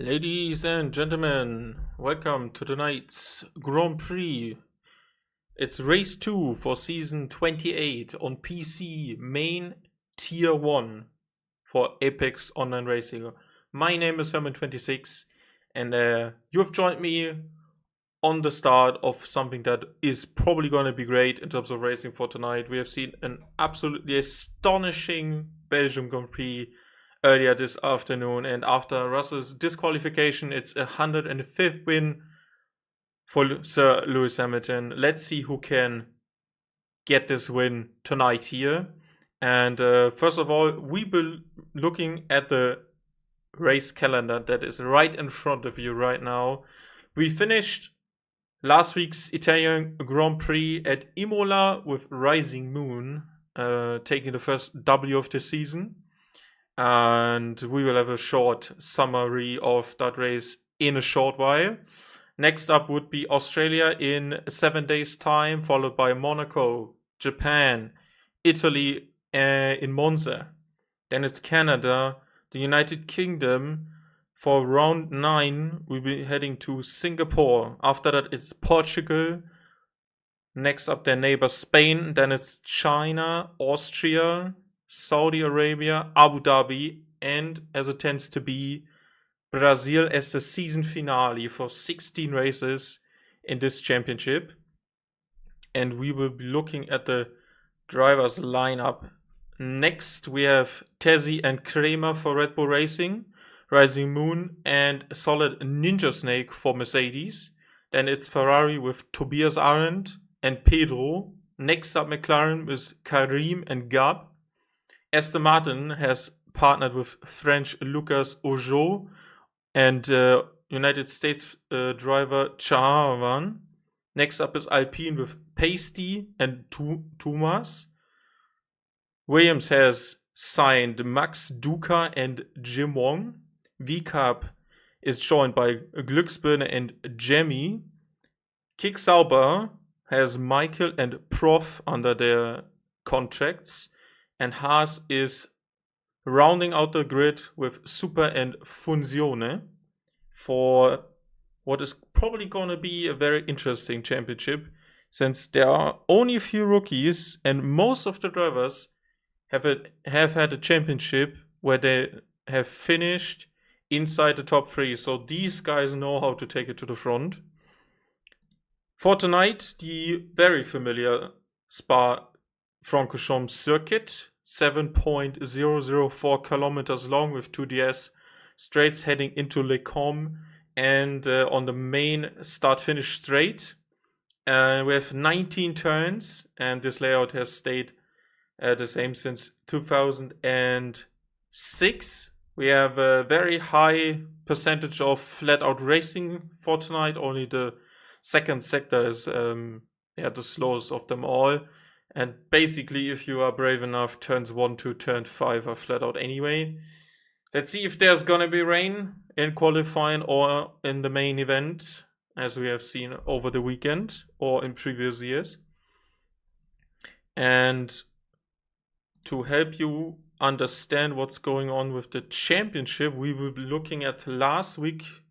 Ladies and gentlemen, welcome to tonight's Grand Prix. It's race 2 for season 28 on PC main tier 1 for Apex Online Racing. My name is Herman26 and you have joined me on the start of something that is probably going to be great in terms of racing for tonight. We have seen an absolutely astonishing Belgium Grand Prix earlier this afternoon, and after Russell's disqualification, it's a 105th win for Sir Lewis Hamilton. Let's see who can get this win tonight here. And first of all, we will be looking at the race calendar that is right in front of you right now. We finished last week's Italian Grand Prix at Imola with Rising Moon taking the first W of the season. And we will have a short summary of that race in a short while. Next up would be Australia in 7 days' time, followed by Monaco, Japan, Italy in Monza. Then it's Canada, the United Kingdom. For round 9, we'll be heading to Singapore. After that, it's Portugal. Next up, their neighbor Spain. Then it's China, Austria, Saudi Arabia, Abu Dhabi, and as it tends to be, Brazil as the season finale for 16 races in this championship. And we will be looking at the drivers lineup. Next, we have Tezzi and Kramer for Red Bull Racing, Rising Moon and Solid Ninja Snake for Mercedes. Then it's Ferrari with Tobias Arendt and Pedro. Next up, McLaren with Karim and Gab. Aston Martin has partnered with French Lucas Ojo and United States driver Chahavan. Next up is Alpine with Pasty and Thomas. Williams has signed Max Duca and Jim Wong. VCAP is joined by Glücksbirne and Jemmy. Kick Sauber has Michael and Prof under their contracts. And Haas is rounding out the grid with Super and Funzione for what is probably going to be a very interesting championship, since there are only a few rookies and most of the drivers have had a championship where they have finished inside the top 3. So these guys know how to take it to the front. For tonight, the very familiar Spa-Francorchamps circuit, 7.004 kilometers long with 2DS straights heading into Les Combes, and on the main start-finish straight. We have 19 turns, and this layout has stayed the same since 2006. We have a very high percentage of flat-out racing for tonight. Only the second sector is the slowest of them all. And basically, if you are brave enough, turns 1 to turn 5 are flat out anyway. Let's see if there's gonna be rain in qualifying or in the main event, as we have seen over the weekend or in previous years. And to help you understand what's going on with the championship, we will be looking at last week's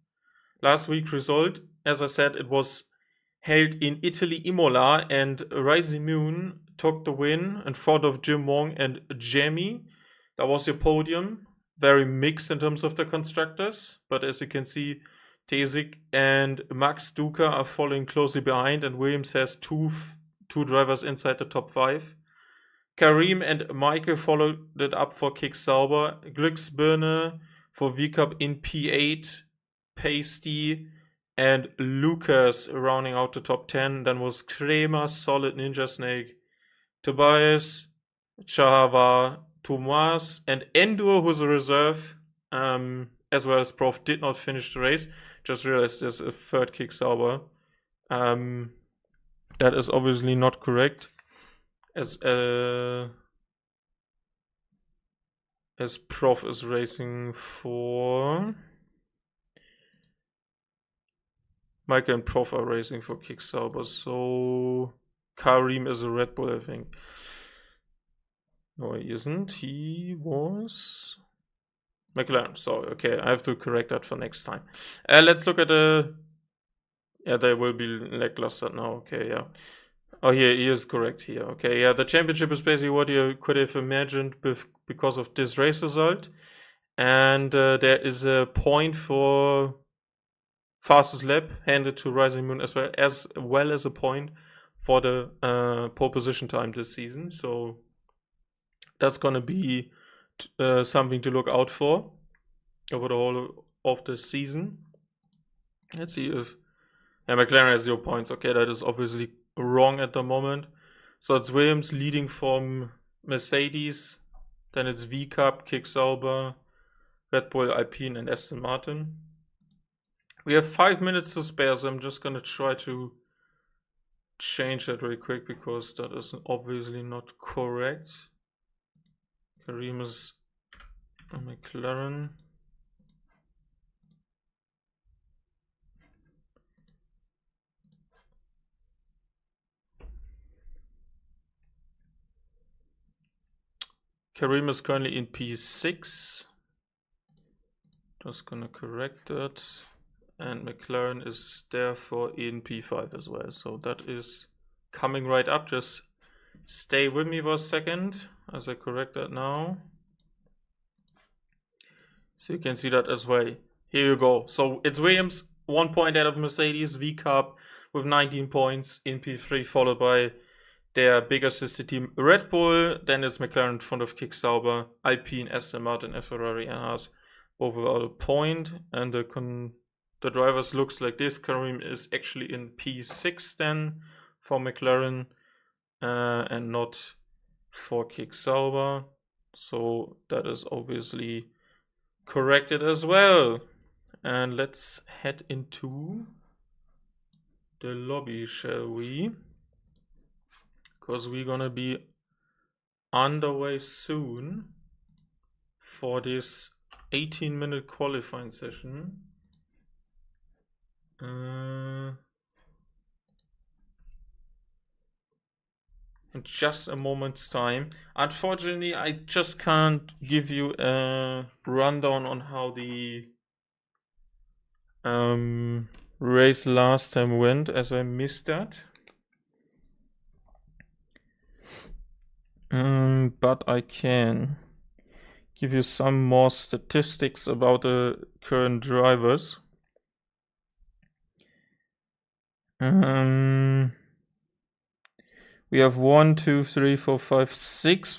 result. As I said, it was held in Italy, Imola, and Rising Moon took the win in front of Jim Wong and Jamie. That was your podium. Very mixed in terms of the constructors, but as you can see, Tesic and Max Duca are following closely behind, and Williams has two drivers inside the top 5. Karim and Michael followed it up for Kick Sauber. Glücksbirne for VCAP in P8. Pasty and Lucas rounding out the top 10. Then was Kramer, Solid Ninja Snake, Tobias, Chahava, Thomas, and Endor, who's a reserve, as well as Prof, did not finish the race. Just realized there's a third Kick Sauber. That is obviously not correct, as Prof is racing for... Michael and Prof are racing for Kick Sauber, so Karim is a Red Bull, I think. No, he isn't. He was... McLaren. So, okay, I have to correct that for next time. Let's look at the... Yeah, they will be lackluster now. Okay, yeah. Oh, he is correct here. Okay, yeah, the championship is basically what you could have imagined because of this race result. And there is a point for fastest lap handed to Rising Moon as well as a point for the pole position time this season. So that's gonna be something to look out for over the whole of the season. Let's see if McLaren has 0 points. Okay, that is obviously wrong at the moment. So it's Williams leading from Mercedes, then it's VCAP, Kick Sauber, Red Bull, Alpine, and Aston Martin. We have 5 minutes to spare, so I'm just gonna try to change that really quick because that is obviously not correct. Karim is a McLaren. Karim is currently in P6. Just gonna correct that. And McLaren is therefore in P5 as well. So that is coming right up. Just stay with me for a second as I correct that now. So you can see that as well. Here you go. So it's Williams 1 point out of Mercedes, VCAP with 19 points in P3, followed by their bigger sister team Red Bull. Then it's McLaren in front of Kick Sauber, Alpine, Aston Martin, and Ferrari and Haas overall a point. And the drivers looks like this. Karim is actually in P6 then for McLaren and not for Kick Sauber. So that is obviously corrected as well. And let's head into the lobby, shall we? Because we're gonna be underway soon for this 18-minute qualifying session. In just a moment's time. Unfortunately, I just can't give you a rundown on how the race last time went, as I missed that. But I can give you some more statistics about the current drivers. We have 1, 2, 3, 4, 5, 6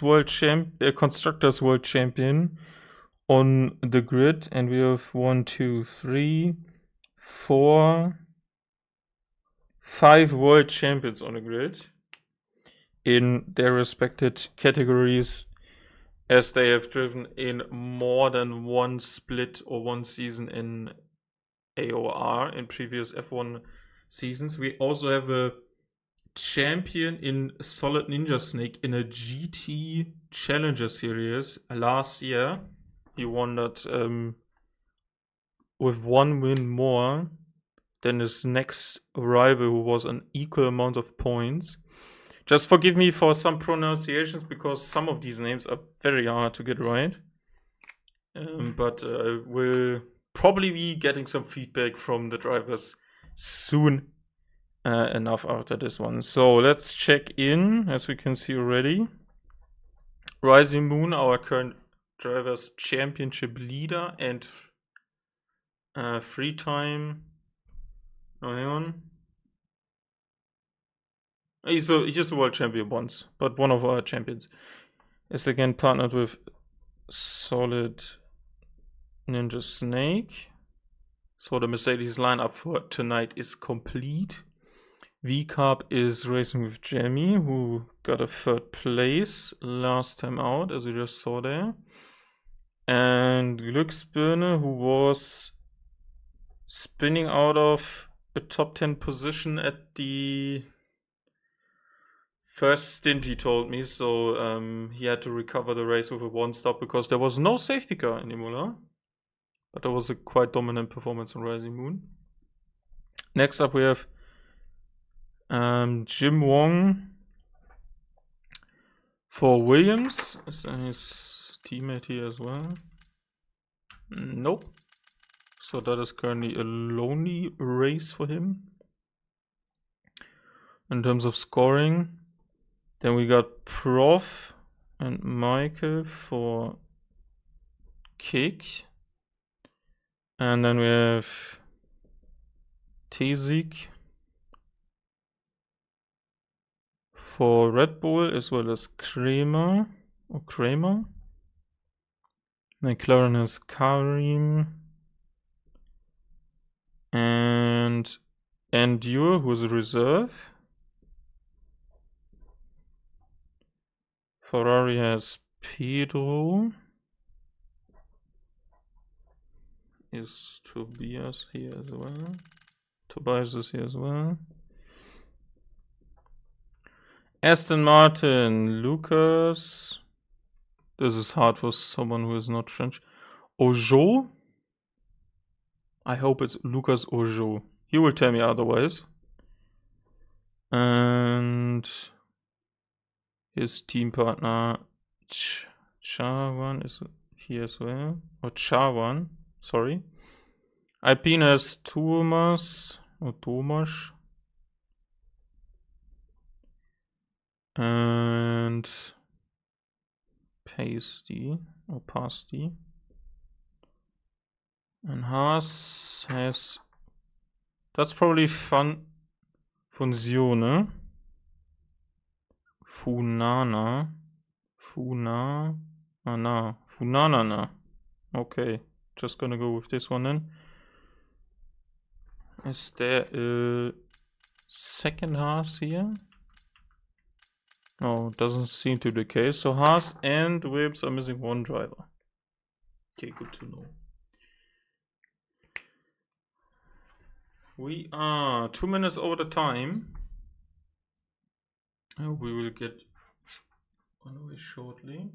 constructors world champion on the grid, and we have 1, 2, 3, 4, 5 world champions on the grid in their respected categories, as they have driven in more than one split or one season in AOR in previous F1 seasons. We also have a champion in Solid Ninja Snake in a GT Challenger Series last year. He won that with 1 win more than his next rival, who was an equal amount of points. Just forgive me for some pronunciations because some of these names are very hard to get right. But we'll probably be getting some feedback from the drivers soon enough after this one. So let's check in, as we can see already. Rising Moon, our current drivers championship leader and free time. Oh, hang on. He's a world champion once, but one of our champions is again partnered with Solid Ninja Snake. So the Mercedes lineup for tonight is complete. VCAP is racing with Jamie, who got a 3rd place last time out, as you just saw there. And Glücksbirne, who was spinning out of a top 10 position at the first stint, he told me. So he had to recover the race with a 1 stop because there was no safety car anymore. But that was a quite dominant performance on Rising Moon. Next up we have Jim Wong for Williams. Is his teammate here as well. Nope. So that is currently a lonely race for him. In terms of scoring. Then we got Prof and Michael for Kick. And then we have Tezik for Red Bull, as well as Kramer. McLaren has Karim. And Endure, who's a reserve. Ferrari has Pedro. Is Tobias here as well? Tobias is here as well. Aston Martin, Lucas. This is hard for someone who is not French. Ojo? I hope it's Lucas Ojo. He will tell me otherwise. And his team partner Chawan is here as well. Or Chawan, sorry. Alpine has Thomas or Tomasz. And Pasty or Pasty. And Haas has. That's probably Funzione. Funanana. Okay, just gonna go with this one then. Is there a second Haas here? Oh, doesn't seem to be the case. So Haas and Williams are missing one driver. Okay, good to know. We are 2 minutes over the time. We will get on the way shortly.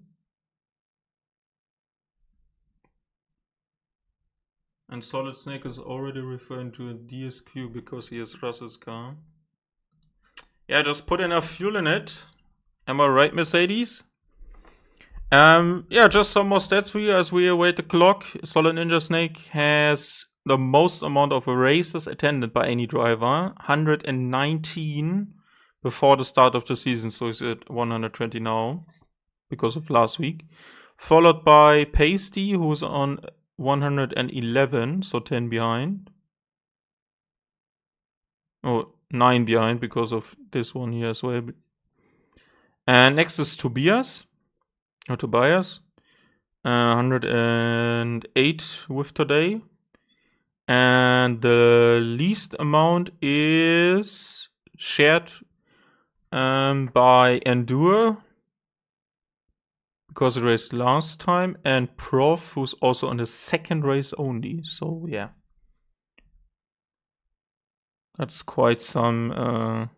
And Solid Snake is already referring to a DSQ because he has Russell's car. Yeah, just put enough fuel in it. Am I right, Mercedes? Yeah, just some more stats for you as we await the clock. Solid Ninja Snake has the most amount of races attended by any driver, 119 before the start of the season, so he's at 120 now because of last week. Followed by Pasty, who's on 111, so 10 behind. Oh, 9 behind because of this one here as well. And next is Tobias, 108 with today. And the least amount is shared by Endure, because it raced last time, and Prof, who's also on the second race only. So yeah, that's quite some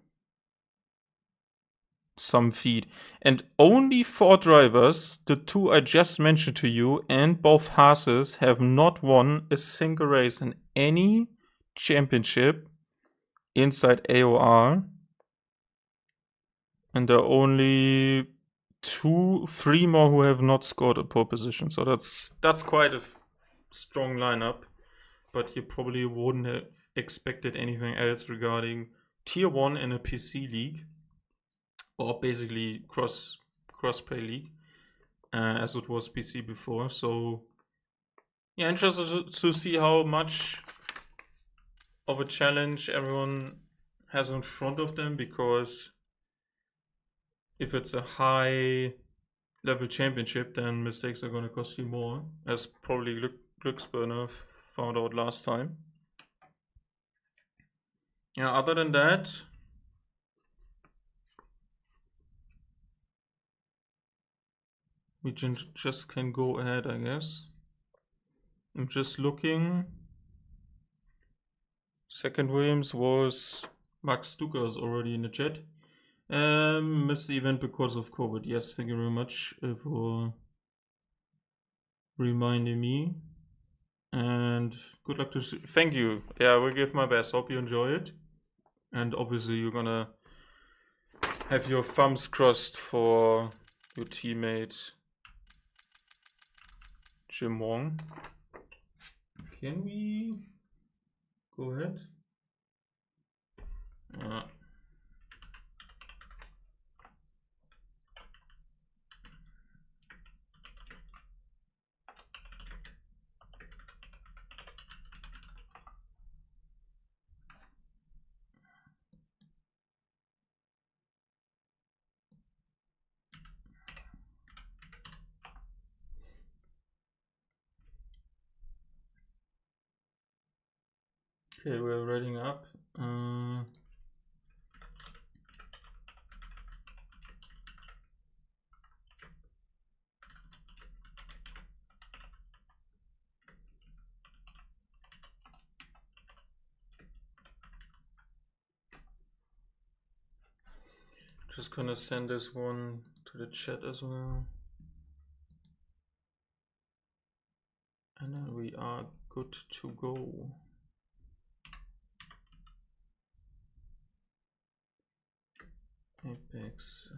feed. And only 4 drivers, the 2 I just mentioned to you, and both Haases, have not won a single race in any championship inside AOR. And there are only 3 more who have not scored a pole position. So that's quite a strong lineup. But you probably wouldn't have expected anything else regarding Tier 1 in a PC league. Or basically cross-play league, as it was PC before. So yeah, interested to see how much of a challenge everyone has in front of them, because if it's a high level championship, then mistakes are going to cost you more, as probably Glücksburner found out last time. Yeah, other than that, we just can go ahead, I guess. I'm just looking. Second Williams was Max Stuka is already in the chat. Missed the event because of COVID. Yes, thank you very much for reminding me. And good luck to see. Thank you. Yeah, I will give my best. Hope you enjoy it. And obviously you're gonna have your thumbs crossed for your teammate Jim Wong. Can we go ahead? Okay, we're reading up. Just gonna send this one to the chat as well. And then we are good to go. Apex.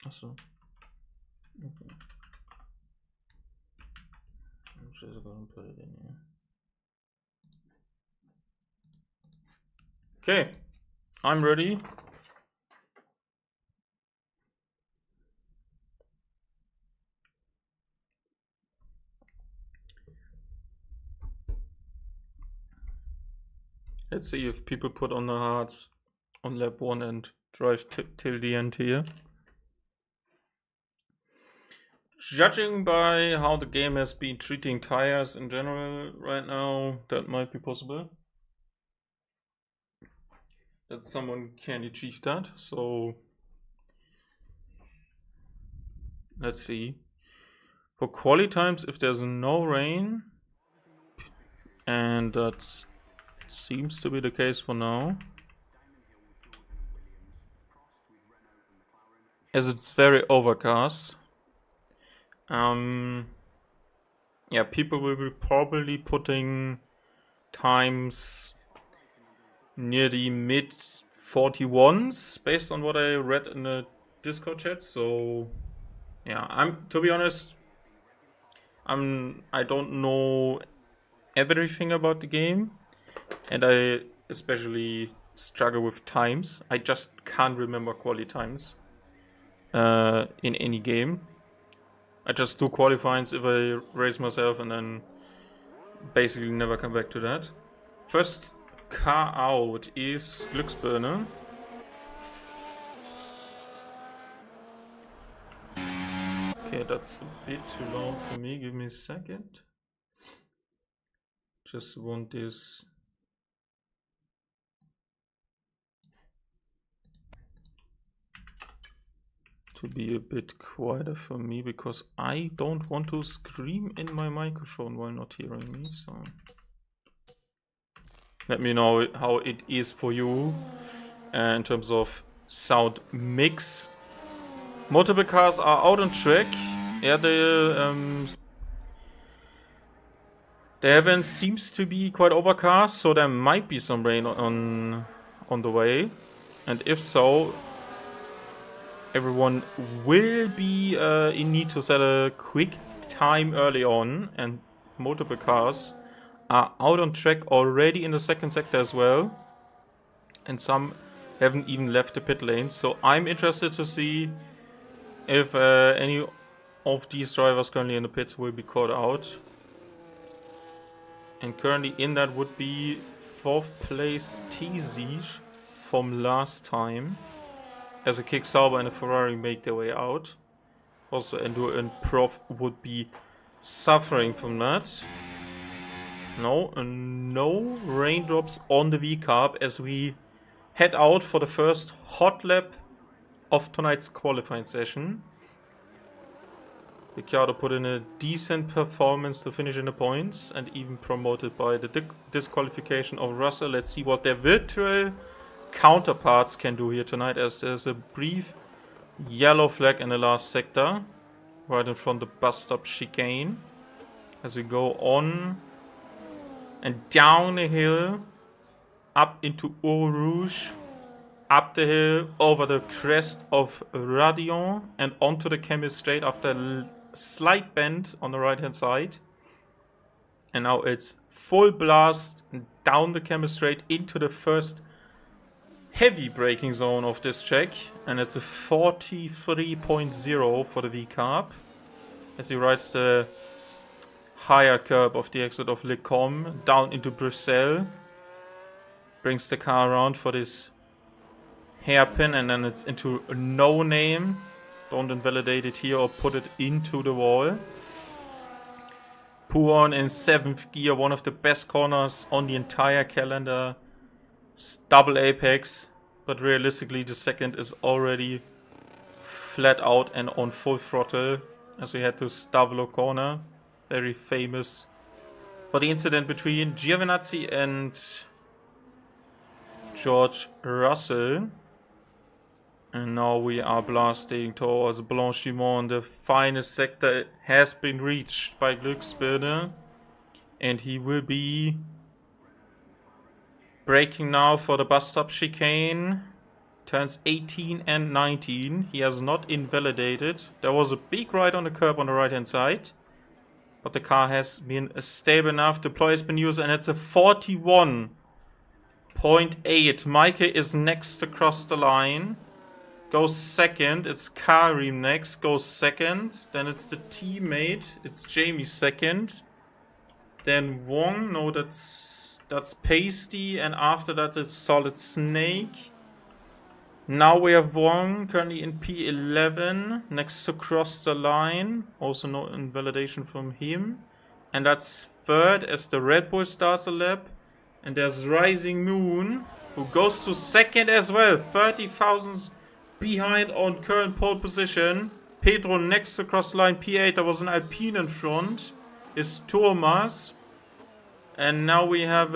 Achso. Okay. I'm just gonna put it in here. Okay, I'm ready. Let's see if people put on the hearts on lap 1 and drive till the end here. Judging by how the game has been treating tires in general right now, that might be possible. That someone can achieve that, so let's see. For quali times, if there's no rain, and that seems to be the case for now, as it's very overcast. Yeah, people will be probably putting times near the mid 41s based on what I read in the Discord chat. So yeah, to be honest, I don't know everything about the game, and I especially struggle with times. I just can't remember quali times in any game. I just do qualifyings if I race myself and then basically never come back to that. First car out is Glücksbirne. Okay, that's a bit too loud for me. Give me a second. Just want this. To be a bit quieter for me, because I don't want to scream in my microphone while not hearing me, so let me know how it is for you in terms of sound mix. Multiple cars are out on track. Yeah, the heaven seems to be quite overcast, so there might be some rain on the way, and if so, everyone will be in need to set a quick time early on, and multiple cars are out on track already in the second sector as well, and some haven't even left the pit lane. So I'm interested to see if any of these drivers currently in the pits will be caught out. And currently in that would be 4th place T-Siege from last time, as a Kick Sauber and a Ferrari make their way out. Also Enduro and Prof would be suffering from that. No raindrops on the V-Carb as we head out for the first hot lap of tonight's qualifying session. Ricciardo put in a decent performance to finish in the points and even promoted by the disqualification of Russell. Let's see what their virtual counterparts can do here tonight, as there's a brief yellow flag in the last sector right in front of the bus stop chicane as we go on and down the hill up into Eau Rouge, up the hill, over the crest of Radion, and onto the chemist straight after a slight bend on the right hand side. And now it's full blast down the chemist straight into the first heavy braking zone of this track. And it's a 43.0 for the V-carb as he rides the higher curb of the exit of Le Com down into Bruxelles. Brings the car around for this hairpin, and then it's into no name. Don't invalidate it here or put it into the wall. Pouron in 7th gear, one of the best corners on the entire calendar. Double apex, but realistically the second is already flat out and on full throttle as we head to Stavlo corner. Very famous for the incident between Giovinazzi and George Russell. And now we are blasting towards Blanchimont. The finest sector has been reached by Glücksbirne. And he will be braking now for the bus stop chicane. Turns 18 and 19. He has not invalidated. There was a big ride on the curb on the right hand side. But the car has been stable enough. Deploy has been used and it's a 41.8. Maike is next across the line. Goes second. It's Karim next. Goes second. Then it's the teammate. It's Jamie second. Then Wong. No, that's Pasty. And after that it's Solid Snake. Now we have Wong currently in P11. Next to cross the line. Also no invalidation from him. And that's third as the Red Bull starts a lap. And there's Rising Moon, who goes to second as well. 30,000 behind on current pole position. Pedro next across the line, P8. There was an Alpine in front. It's Thomas. And now we have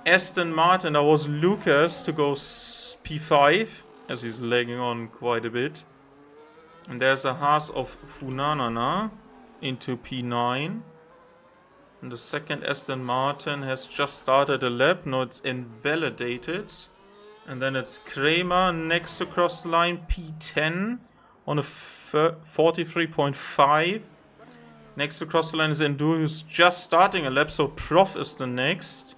Aston Martin. That was Lucas to go P5, as he's lagging on quite a bit. And there's a Haas of Funanana into P9. And the second Aston Martin has just started a lap. No, it's invalidated. And then it's Kramer next across the line, P10 on a 43.5. Next across the line is Enduro, who's just starting a lap, so Prof is the next.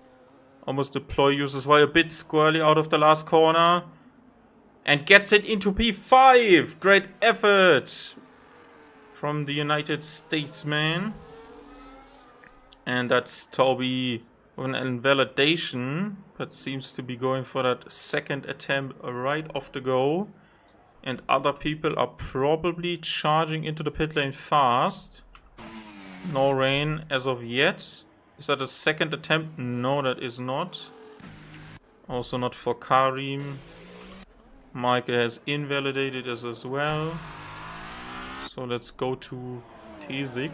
Almost deploy use as well, a bit squirrely out of the last corner. And gets it into P5! Great effort from the United Statesman. And that's Toby with an invalidation, but seems to be going for that second attempt right off the go. And other people are probably charging into the pit lane fast. No rain as of yet. Is that a second attempt? No, that is not. Also not for Karim. Mike has invalidated us as well. So let's go to Tesik.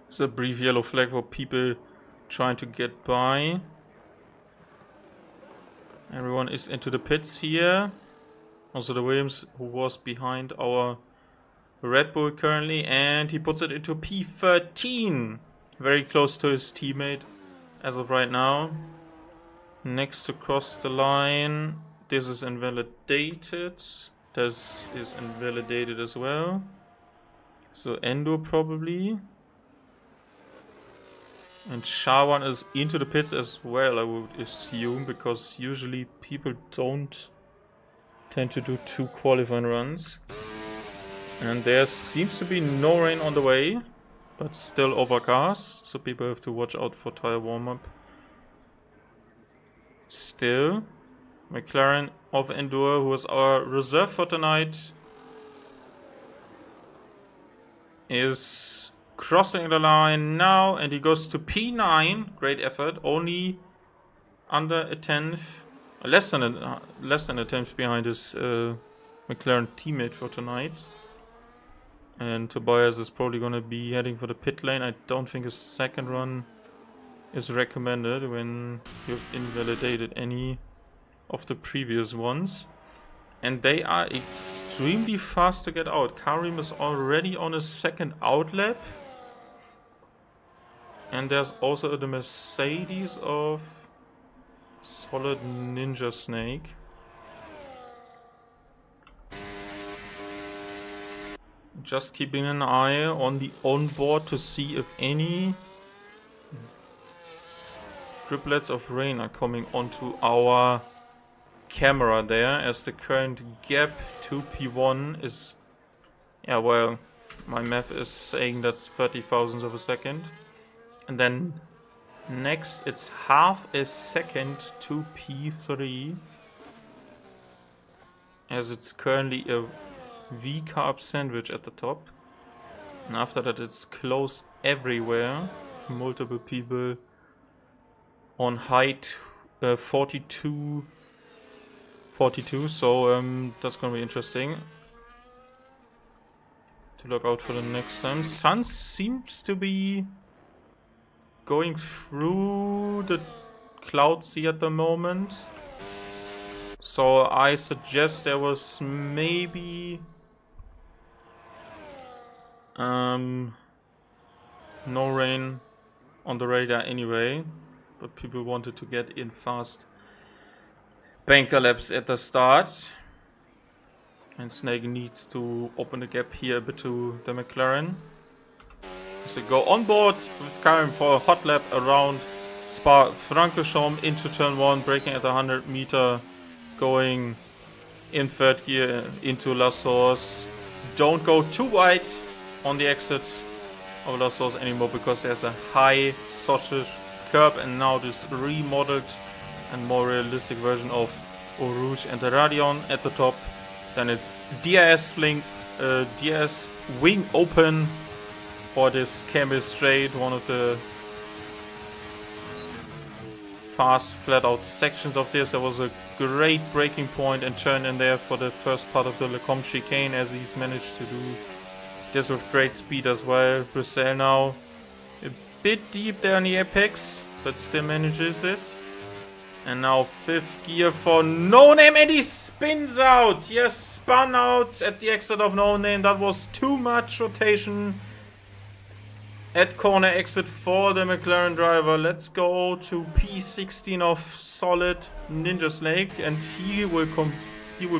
It's a brief yellow flag for people trying to get by. Everyone is into the pits here. Also the Williams, who was behind our Red Bull currently, and he puts it into P13. Very close to his teammate as of right now. Next to cross the line. This is invalidated. This is invalidated as well. So Endo probably. And Shawan is into the pits as well, I would assume, because usually people don't tend to do 2 qualifying runs. And there seems to be no rain on the way, but still overcast, so people have to watch out for tire warm-up. Still, McLaren of Enduro, who is our reserve for tonight, is crossing the line now, and he goes to P9. Great effort. Only under a tenth, less than a tenth behind his McLaren teammate for tonight. And Tobias is probably going to be heading for the pit lane. I don't think a second run is recommended when you've invalidated any of the previous ones. And they are extremely fast to get out. Karim is already on a second outlap. And there's also the Mercedes of Solid Ninja Snake. Just keeping an eye on the onboard to see if any driplets of rain are coming onto our camera there, as the current gap to P1 is, yeah, well, my math is saying that's 30 thousandths of a second. And then next it's half a second to P3, as it's currently a V-carb sandwich at the top. And after that it's close everywhere, with multiple people on height 42, so that's gonna be interesting to look out for the next time. Sun seems to be going through the cloud sea at the moment, so I suggest there was maybe no rain on the radar anyway, but people wanted to get in fast banker laps at the start, and Snake needs to open the gap here a bit to the McLaren. So go on board with Karim for a hot lap around Spa-Francorchamps into turn 1, braking at 100 meter, going in third gear into La Source. Don't go too wide on the exit of La Source anymore, because there's a high sausage curb, and now this remodeled and more realistic version of Eau Rouge and the Radion at the top. Then it's DRS wing open for this Camel Straight, one of the fast flat out sections of this. There was a great braking point and turn in there for the first part of the Lecombe chicane, as he's managed to do this with great speed as well. Bruxelles now a bit deep there on the apex, but still manages it. And now fifth gear for No Name, and he spins out. Yes, spun out at the exit of No Name. That was too much rotation at corner exit for the McLaren driver. Let's go to P16 of solid Ninja Snake, and he will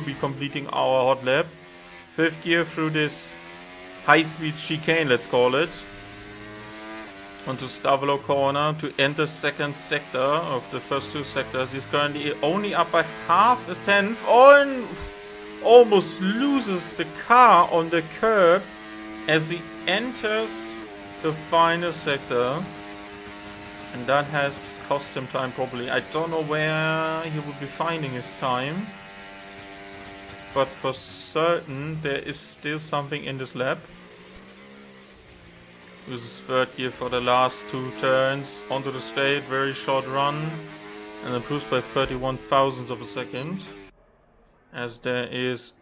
be completing our hot lap. Fifth gear through this high-speed chicane, let's call it, onto Stavelo corner to enter second sector of the first two sectors. He's currently only up by half a tenth, and almost loses the car on the curb as he enters the final sector, and that has cost him time probably. I don't know where he will be finding his time, but for certain there is still something in this lap. This is third gear for the last two turns onto the straight, very short run, and improves by 31 thousandths of a second. As there is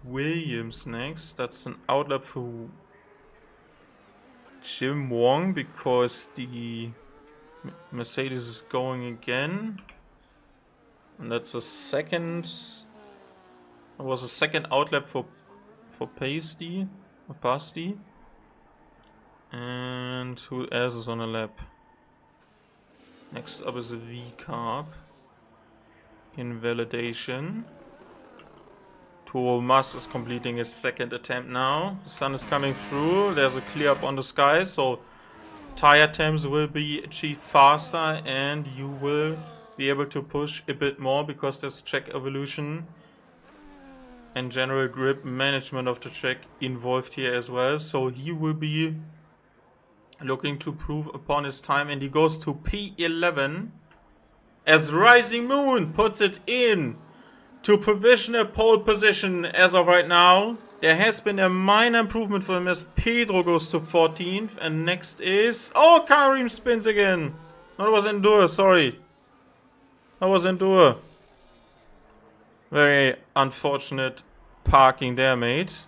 Williams next. That's an outlap for Jim Wong, because the Mercedes is going again, and that's a second. It was a second outlap for Pasty or Pasty. And who else is on a lap? Next up is a V-carb in validation. Toro Mas is completing his second attempt now. The sun is coming through. There's a clear up on the sky, so tire temps will be achieved faster, and you will be able to push a bit more because there's track evolution and general grip management of the track involved here as well. So he will be looking to prove upon his time, and he goes to P11 as Rising Moon puts it in to provisional pole position as of right now. There has been a minor improvement for him as Pedro goes to 14th, and next is... Oh, Karim spins again! No, that was Endure, sorry. That was Endure. Very unfortunate parking there, mate.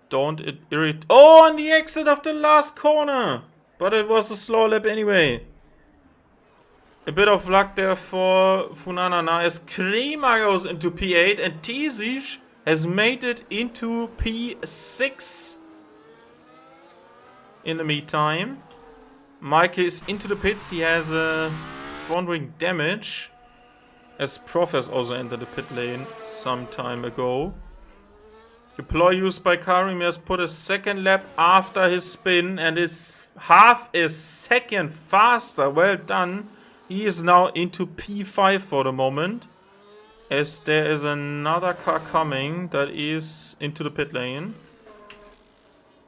Don't irritate... Oh, on the exit of the last corner! But it was a slow lap anyway. A bit of luck there for Funana now as Krema goes into P8, and Tizic has made it into P6 in the meantime. Mike is into the pits. He has a front wing damage, as Prof has also entered the pit lane some time ago. Deploy used by Karim has put a second lap after his spin and is half a second faster. Well done. He is now into P5 for the moment, as there is another car coming that is into the pit lane.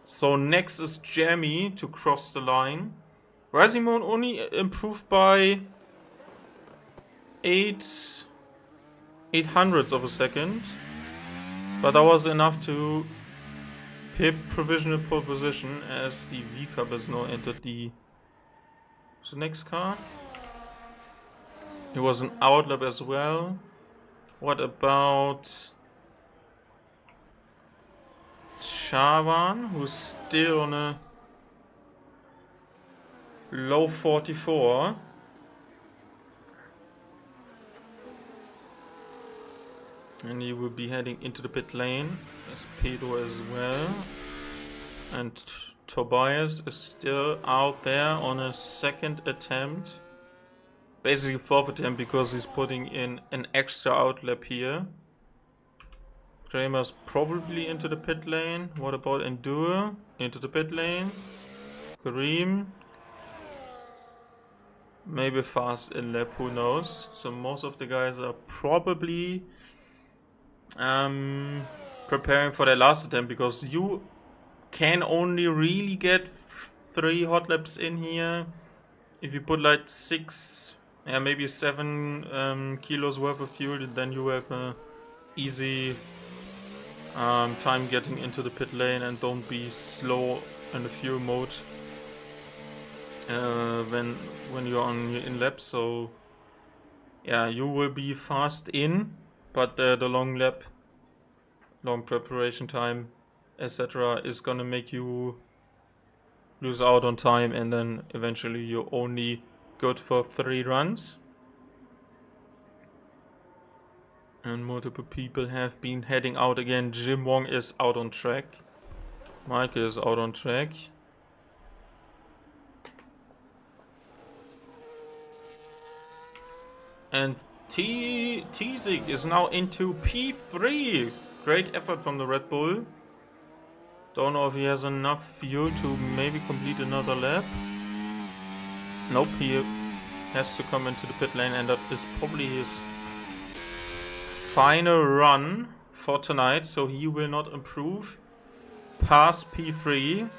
So next is Jamie to cross the line. Razimon only improved by 8/800ths of a second. But that was enough to pip provisional pole position, as the V-Cup has now entered the next car. It was an outlap as well. What about Shavan, who's still on a low 44? And he will be heading into the pit lane, as Pedro as well. And Tobias is still out there on a second attempt. Basically fourth attempt, because he's putting in an extra outlap here. Kramer's probably into the pit lane. What about Endure? Into the pit lane. Kareem. Maybe fast in lap, who knows. So most of the guys are probably preparing for their last attempt, because you can only really get 3 hot laps in here if you put like 6, maybe 7 kilos worth of fuel. Then you have a easy time getting into the pit lane, and don't be slow in the fuel mode when you're on your in lap. So yeah, you will be fast in, but the long lap, long preparation time, etc. is gonna make you lose out on time, and then eventually you're only good for 3 runs. And multiple people have been heading out again. Jim Wong is out on track. Mike is out on track. And Tizik is now into P3. Great effort from the Red Bull. Don't know if he has enough fuel to maybe complete another lap. Nope, he has to come into the pit lane, and that is probably his final run for tonight. So he will not improve past P3.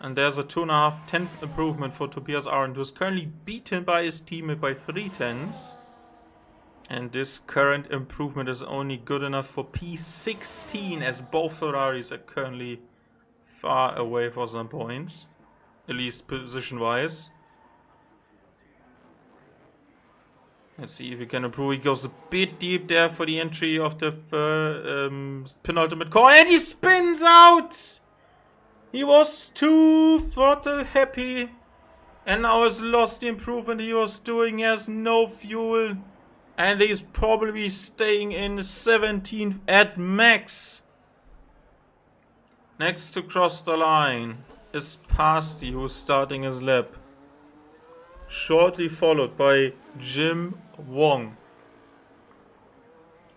And there's a 2.5 improvement for Tobias Arendt, who is currently beaten by his teammate by 3/10. And this current improvement is only good enough for P16, as both Ferraris are currently far away for some points, at least position-wise. Let's see if he can improve. He goes a bit deep there for the entry of the penultimate corner, and he spins out! He was too throttle happy, and now has lost the improvement he was doing. He has no fuel, and he's probably staying in 17th at max. Next to cross the line is Pasti, who's starting his lap. Shortly followed by Jim Wong,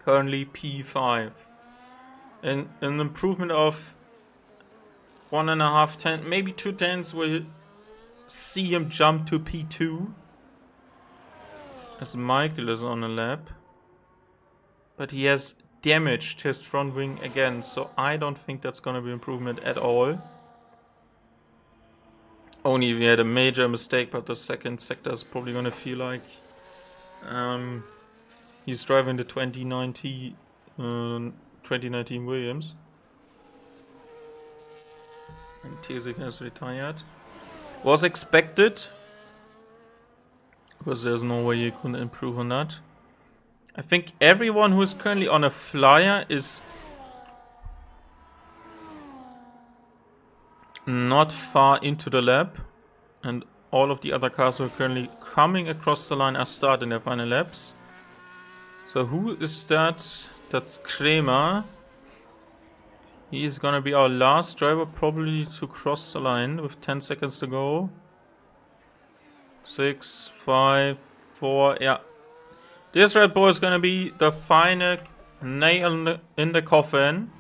currently P5. And an improvement of 1.5, maybe 2/10 will see him jump to P2. As Michael is on a lap. But he has damaged his front wing again, so I don't think that's gonna be improvement at all. Only if he had a major mistake, but the second sector is probably gonna feel like he's driving the 2019 Williams. And Tesik has retired. Was expected, because there's no way you can improve on that. I think everyone who is currently on a flyer is not far into the lap, and all of the other cars who are currently coming across the line are starting their final laps. So who is that? That's Kramer. He is gonna be our last driver probably to cross the line with 10 seconds to go. 6, 5, for, yeah. This Red Bull is going to be the final nail in the coffin.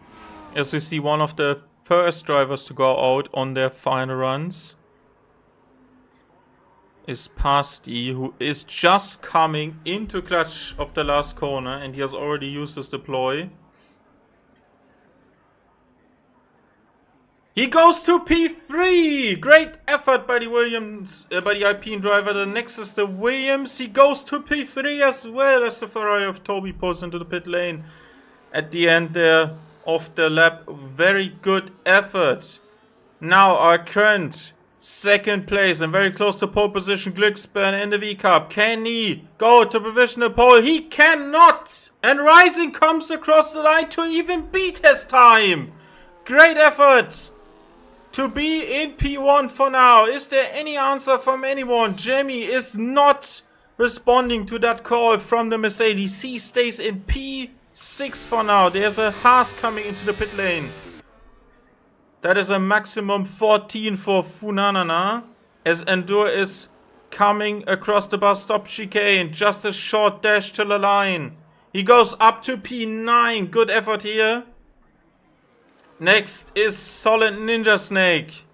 As we see one of the first drivers to go out on their final runs is Pasti, who is just coming into clutch of the last corner, and he has already used his deploy. He goes to P3! Great effort by the Williams, by the Alpine driver. The next is the Williams. He goes to P3 as well as the Ferrari of Toby pulls into the pit lane at the end there of the lap. Very good effort. Now our current second place and very close to pole position, Glücksburn in the V Cup. Can he go to provisional pole? He cannot! And Rising comes across the line to even beat his time. Great effort to be in P1 for now. Is there any answer from anyone? Jamie is not responding to that call from the Mercedes. He stays in P6 for now. There's a Haas coming into the pit lane. That is a maximum 14 for Funanana, as Endure is coming across the bus stop chicane. Just a short dash to the line. He goes up to P9. Good effort here. Next is Solid Ninja Snake.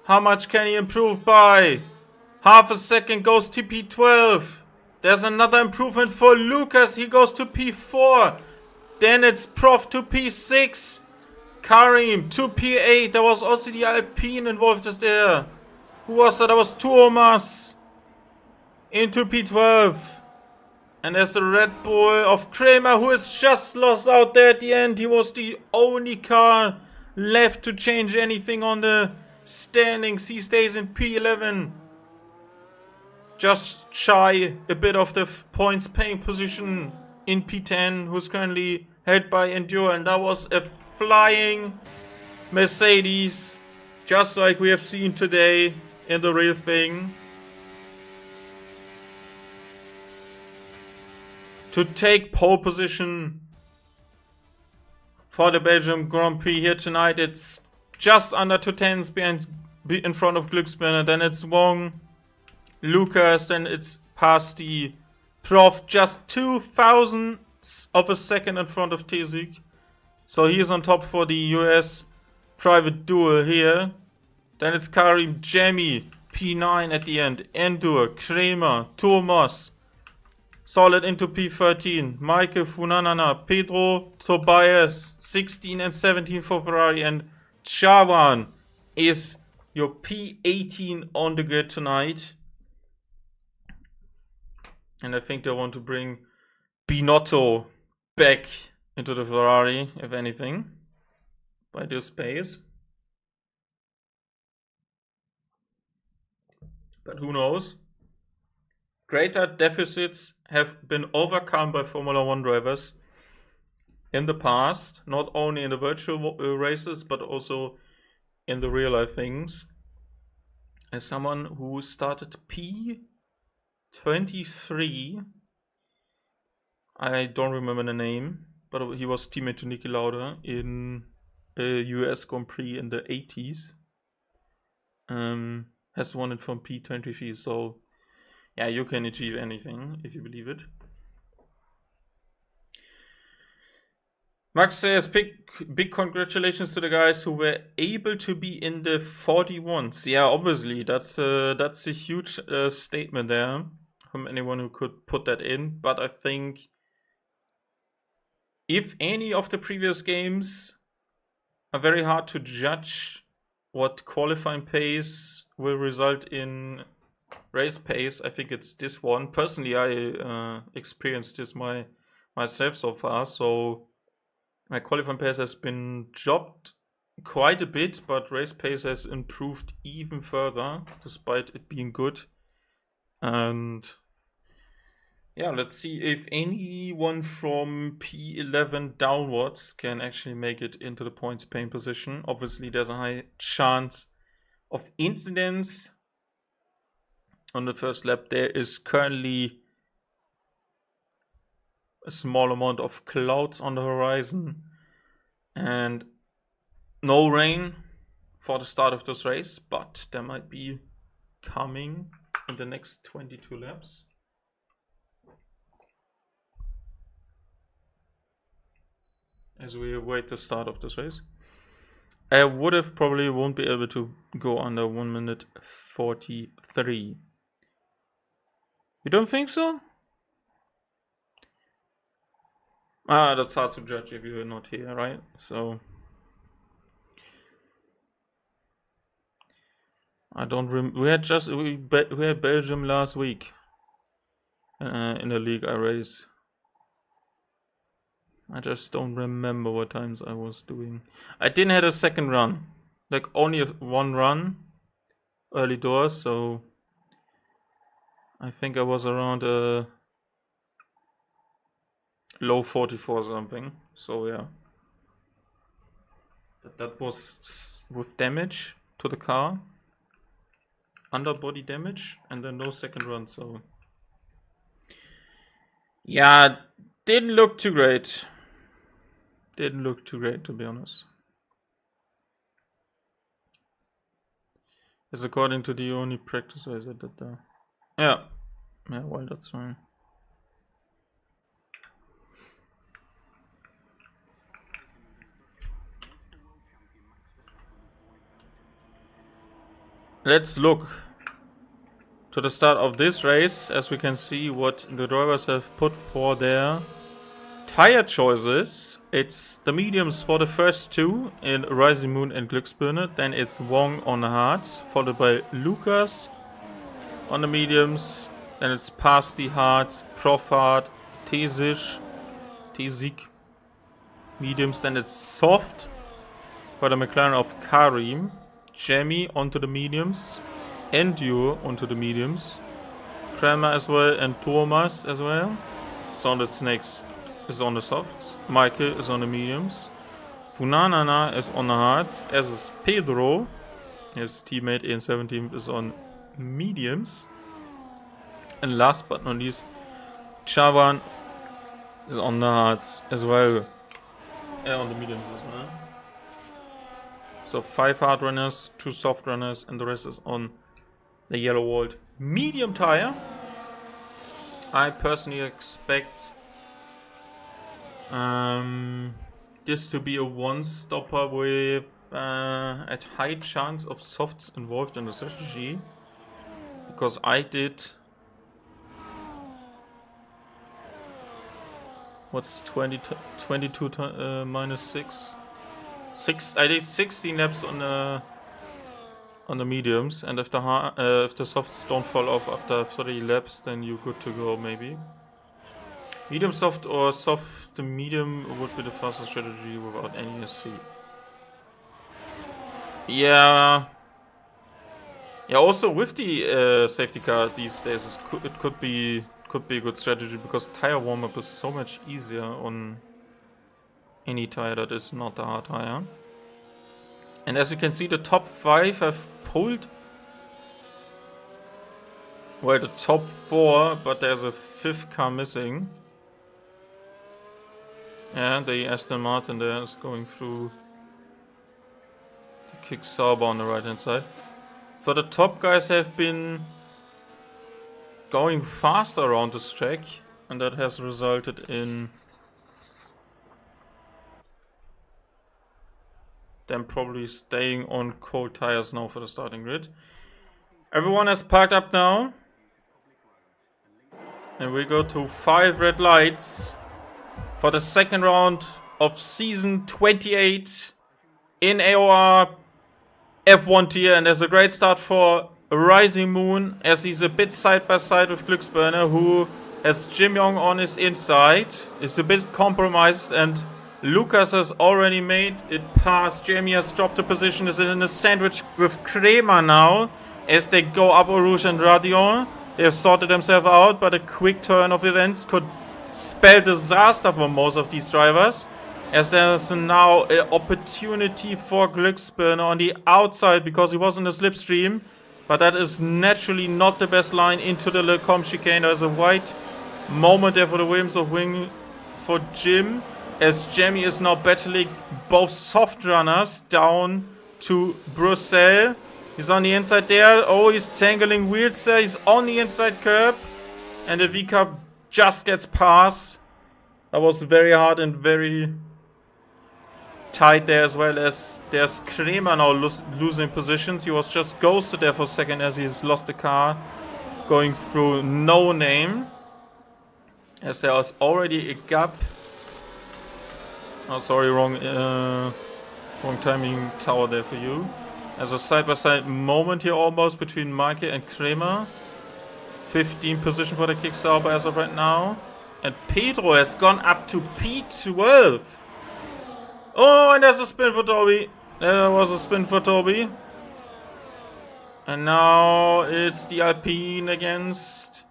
How much can he improve by? Half a second, goes to P12. There's another improvement for Lucas. He goes to P4. Then it's Prof to P6. Karim to P8. There was also the Alpine involved just there. Who was that? That was Thomas. Into P12. And there's the Red Bull of Kramer, who is just lost out there at the end. He was the only car left to change anything on the standings. He stays in P11. Just shy a bit of the points paying position in P10, who's currently held by Endure. And that was a flying Mercedes, just like we have seen today in the real thing. To take pole position for the Belgium Grand Prix here tonight. It's just under 2 tenths in front of Glücksburn. Then it's Wong, Lucas, then it's Pasti, Prof, just 0.002 of a second in front of Tesik. So he's on top for the US private duel here. Then it's Karim, Jamie, P9 at the end, Endure, Kramer, Thomas, Solid into P13, Michael, Funanana, Pedro, Tobias, 16 and 17 for Ferrari, and Chavan is your P18 on the grid tonight. And I think they want to bring Binotto back into the Ferrari, if anything, by this pace. But who knows? Greater deficits have been overcome by Formula 1 drivers in the past, not only in the virtual races, but also in the real life things. As someone who started P23, I don't remember the name, but he was teammate to Niki Lauda in a US Grand Prix in the 80s. Has won it from P23, so yeah, you can achieve anything if you believe it. Max says, big congratulations to the guys who were able to be in the 41s. Yeah, obviously, that's a huge statement there from anyone who could put that in. But I think if any of the previous games are very hard to judge what qualifying pace will result in race pace, I think it's this one. Personally, I experienced this myself so far, so my qualifying pace has been dropped quite a bit, but race pace has improved even further, despite it being good. And yeah, let's see if anyone from P11 downwards can actually make it into the points paying position. Obviously, there's a high chance of incidents on the first lap. There is currently a small amount of clouds on the horizon and no rain for the start of this race, but there might be coming in the next 22 laps. as we await the start of this race. I would have probably won't be able to go under 1 minute 43. You don't think so? Ah, that's hard to judge if you're not here, right? So I don't we had Belgium last week in the league I race. I just don't remember what times I was doing. I didn't have a second run, like only one run early doors, so I think I was around low 44 something. So yeah, that was with damage to the car, underbody damage, and then no second run. So yeah, didn't look too great. Didn't look too great, to be honest. It's according to the only practice race I did there. Yeah, well, that's fine. Let's look to the start of this race, as we can see what the drivers have put for their tire choices. It's the mediums for the first two in Rising Moon and Glücksbirne. Then it's Wong on the hards, followed by Lucas on the mediums. Then it's past the hards, Prof hard, Tesig mediums. Then it's soft for the McLaren of Karim, Jamie onto the mediums, Endure onto the mediums, Kramer as well, and Thomas as well. Solid Snakes is on the softs, Michael is on the mediums, Funanana is on the hards, as is Pedro, his teammate in 17 is on mediums, and last but not least, Chavan is on the hards as well, on the mediums as well. So 5 hard runners, 2 soft runners, and the rest is on the yellow walled medium tire. I personally expect this to be a one-stopper with a high chance of softs involved in the strategy, because I did what's 22 minus 6. I did 16 laps on the mediums, and if the softs don't fall off after 30 laps, then you're good to go maybe. Medium soft or soft to medium would be the fastest strategy without any SC. Yeah. Yeah. Also with the safety car these days, it could be a good strategy, because tire warm up is so much easier on any tire that is not a hard tire. And as you can see, the top 5 have pulled. Well, the top 4, but there's a 5th car missing. And the Aston Martin there is going through the kick Sauber on the right hand side. So the top guys have been going faster around this track, and that has resulted in them probably staying on cold tires now for the starting grid. Everyone has parked up now, and we go to 5 red lights for the second round of season 28 in AOR F1 tier. And there's a great start for Rising Moon, as he's a bit side by side with Glücksbirne, who has Jim Young on his inside, is a bit compromised, and Lucas has already made it past. Jamie has dropped the position, is in a sandwich with Kramer now, as they go up Eau Rouge and Radion. They have sorted themselves out, but a quick turn of events could spell disaster for most of these drivers, as there's now an opportunity for Glücksbirne on the outside, because he was in the slipstream, but that is naturally not the best line into the Lecombe chicane. There's a white moment there for the Williams of Wing for Jim, as Jamie is now battling both soft runners down to Bruxelles. He's on the inside there. Oh, he's tangling wheels there. He's on the inside curb, and the V-Cup just gets past. That was very hard and very tight there, as well as there's Kremer now losing positions. He was just ghosted there for a second as he's lost the car, going through No Name, as there was already a gap. Oh, sorry, wrong timing tower there for you. There's a side-by-side moment here almost between Mikey and Kremer. 15th position for the Kicksauber as of right now. And Pedro has gone up to P12. Oh, and there's a spin for Toby. There was a spin for Toby. And now it's the Alpine against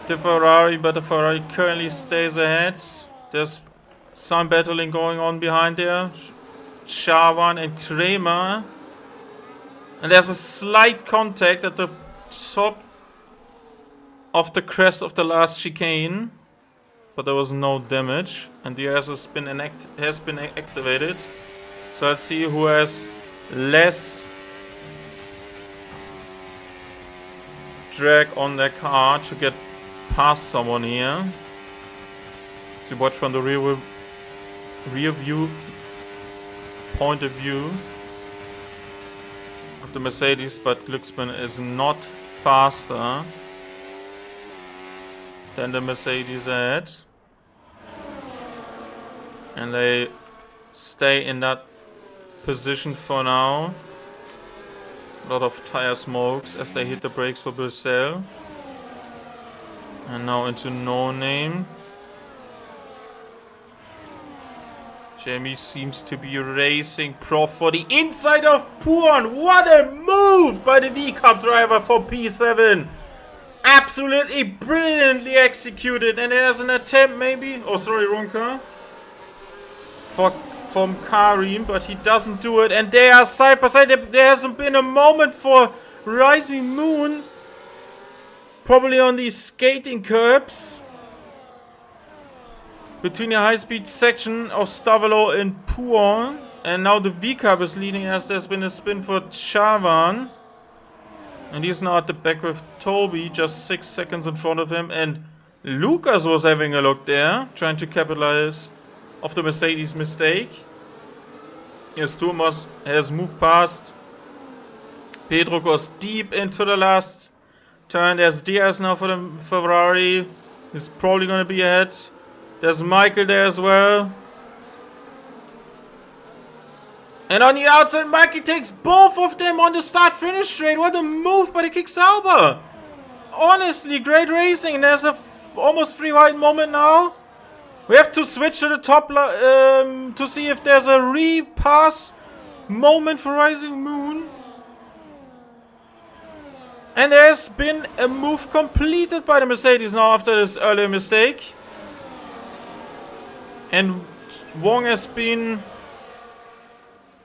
the Ferrari, but the Ferrari currently stays ahead. There's some battling going on behind there. Shawan and Kremer. And there's a slight contact at the top of the crest of the last chicane, but there was no damage, and the AS has been activated. So let's see who has less drag on their car to get past someone here. So watch from the rear view point of view of the Mercedes, but Glücksmann is not faster than the Mercedes ahead, and they stay in that position for now. A lot of tire smokes as they hit the brakes for Bruxelles, and now into No Name. Jamie seems to be racing Prof for the inside of Puan. What a move by the V-Cup driver for P7. Absolutely brilliantly executed, and there's an attempt maybe, oh sorry, wrong car, from Karim, but he doesn't do it, and they are side by side. There hasn't been a moment for Rising Moon, probably on these skating curbs between the high-speed section of Stavelo and Puan, and now the V-Cup is leading as there's been a spin for Chavan. And he's now at the back with Toby, just 6 seconds in front of him. And Lucas was having a look there, trying to capitalize off the Mercedes mistake. Yes, Thomas has moved past. Pedro goes deep into the last turn. There's Diaz now for the Ferrari. He's probably going to be ahead. There's Michael there as well. And on the outside, Mikey takes both of them on the start-finish straight. What a move by the Kicksauber. Honestly, great racing. There's a almost free wide moment now. We have to switch to the top to see if there's a repass moment for Rising Moon. And there's been a move completed by the Mercedes now after this earlier mistake. And Wong has been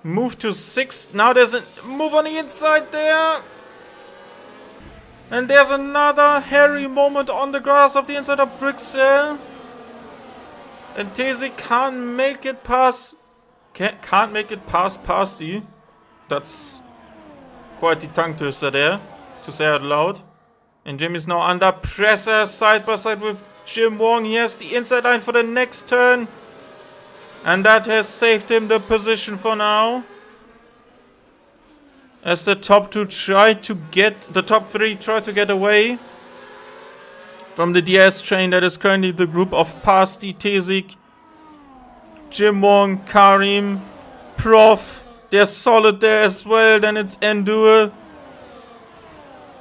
moved to 6th. Now there's a move on the inside there. And there's another hairy moment on the grass of the inside of Bruxelles. And Tesi can't make it past Pasti. That's quite the tongue twister there, to say out loud. And Jim is now under pressure, side by side with Jim Wong. He has the inside line for the next turn. And that has saved him the position for now. As the top three try to get away from the DS train that is currently the group of Pasti, Tezik, Jim Wong, Karim, Prof. They're solid there as well. Then it's Endure.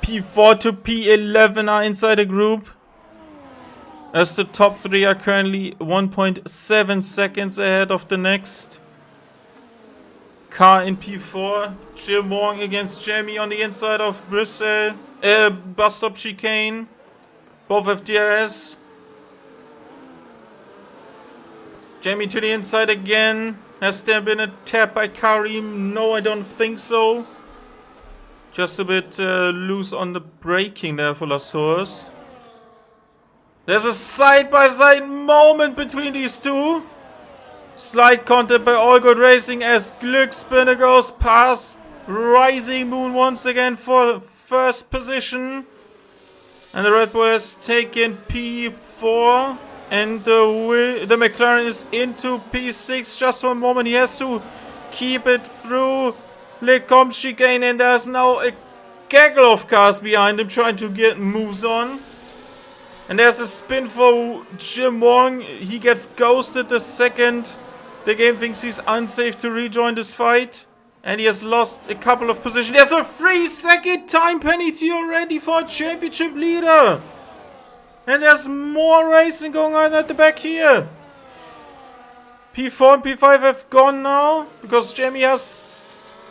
P4 to P11 are inside the group. As the top three are currently 1.7 seconds ahead of the next car in P4. Jim Wong against Jamie on the inside of Brussels. Bus stop chicane. Both have DRS. Jamie to the inside again. Has there been a tap by Karim? No, I don't think so. Just a bit loose on the braking there for Lasurs. There's a side-by-side moment between these two. Slight contact by All Good Racing as Glücksspinner goes past Rising Moon once again for first position. And the Red Bull has taken P4 And the McLaren is into P6 just for a moment. He has to keep it through Lecombe chicane, and there's now a gaggle of cars behind him trying to get moves on. And there's a spin for Jim Wong. He gets ghosted the second the game thinks he's unsafe to rejoin this fight. And he has lost a couple of positions. There's a 3-second time penalty already for a championship leader. And there's more racing going on at the back here. P4 and P5 have gone now, because Jamie has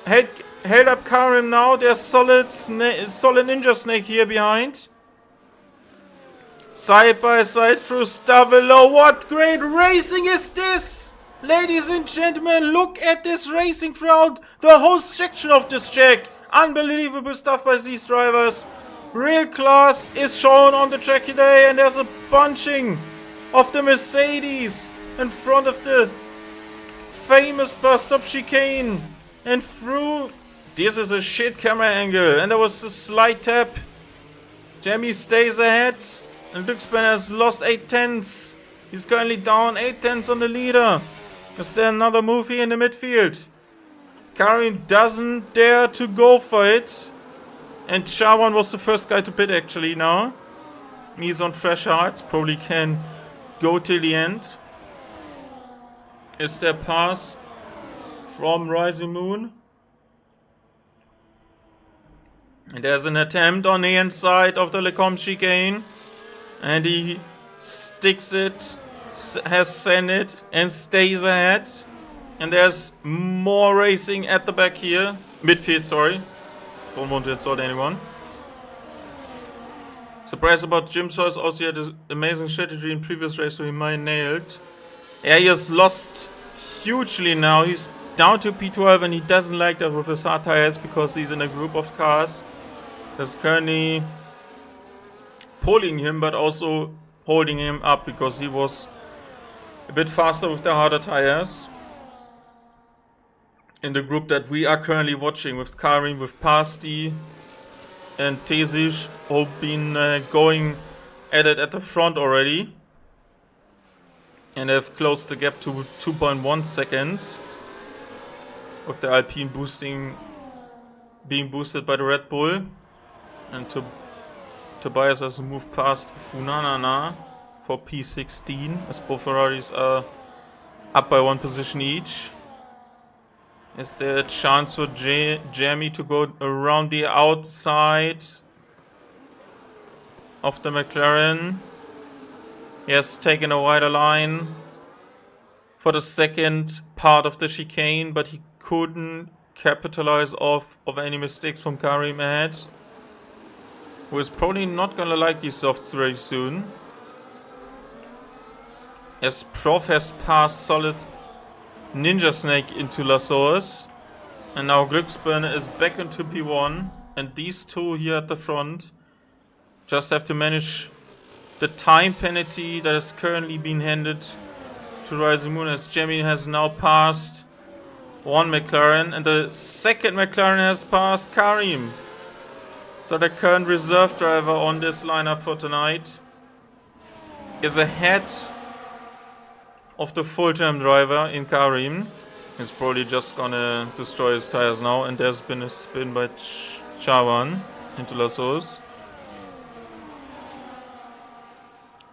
held up Karim now. There's solid Ninja Snake here behind. Side by side through Stavelo. What great racing is this? Ladies and gentlemen, look at this racing throughout the whole section of this track. Unbelievable stuff by these drivers. Real class is shown on the track today, and there's a bunching of the Mercedes in front of the famous bus stop chicane and through. This is a shit camera angle, and there was a slight tap. Jamie stays ahead, and Luxben has lost 8 tenths. He's currently down 8 tenths on the leader. Is there another move here in the midfield? Karim doesn't dare to go for it. And Chawan was the first guy to pit actually now. He's on fresh hearts, probably can go till the end. Is there pass from Rising Moon? And there's an attempt on the inside of the Lecombe chicane. And he sticks it, has sent it, and stays ahead. And there's more racing at the back here. Midfield, sorry. Don't want to insult anyone. Surprised about Jim's choice. Also, he had an amazing strategy in previous race, so he might nail it. Yeah, he has lost hugely now. He's down to P12, and he doesn't like that with his hard tires because he's in a group of cars that's currently pulling him, but also holding him up because he was a bit faster with the harder tires. In the group that we are currently watching, with Karim, with Pasti and Tesic, all been going at it at the front already. And have closed the gap to 2.1 seconds. With the Alpine being boosted by the Red Bull. And Tobias has moved past Funanana for P16, as both Ferraris are up by 1 position each. Is there a chance for Jamie to go around the outside of the McLaren? He has taken a wider line for the second part of the chicane, but he couldn't capitalize off of any mistakes from Karim ahead, who is probably not gonna like these softs very soon. As Prof has passed solid Ninja Snake into Lassos, and now Glücksburn is back into P1, and these two here at the front just have to manage the time penalty that is currently being handed to Rising Moon, as Jamie has now passed one McLaren, and the second McLaren has passed Karim. So the current reserve driver on this lineup for tonight is ahead of the full-time driver in Karim. He's probably just gonna destroy his tires now, and there's been a spin by Chawan into Lassos.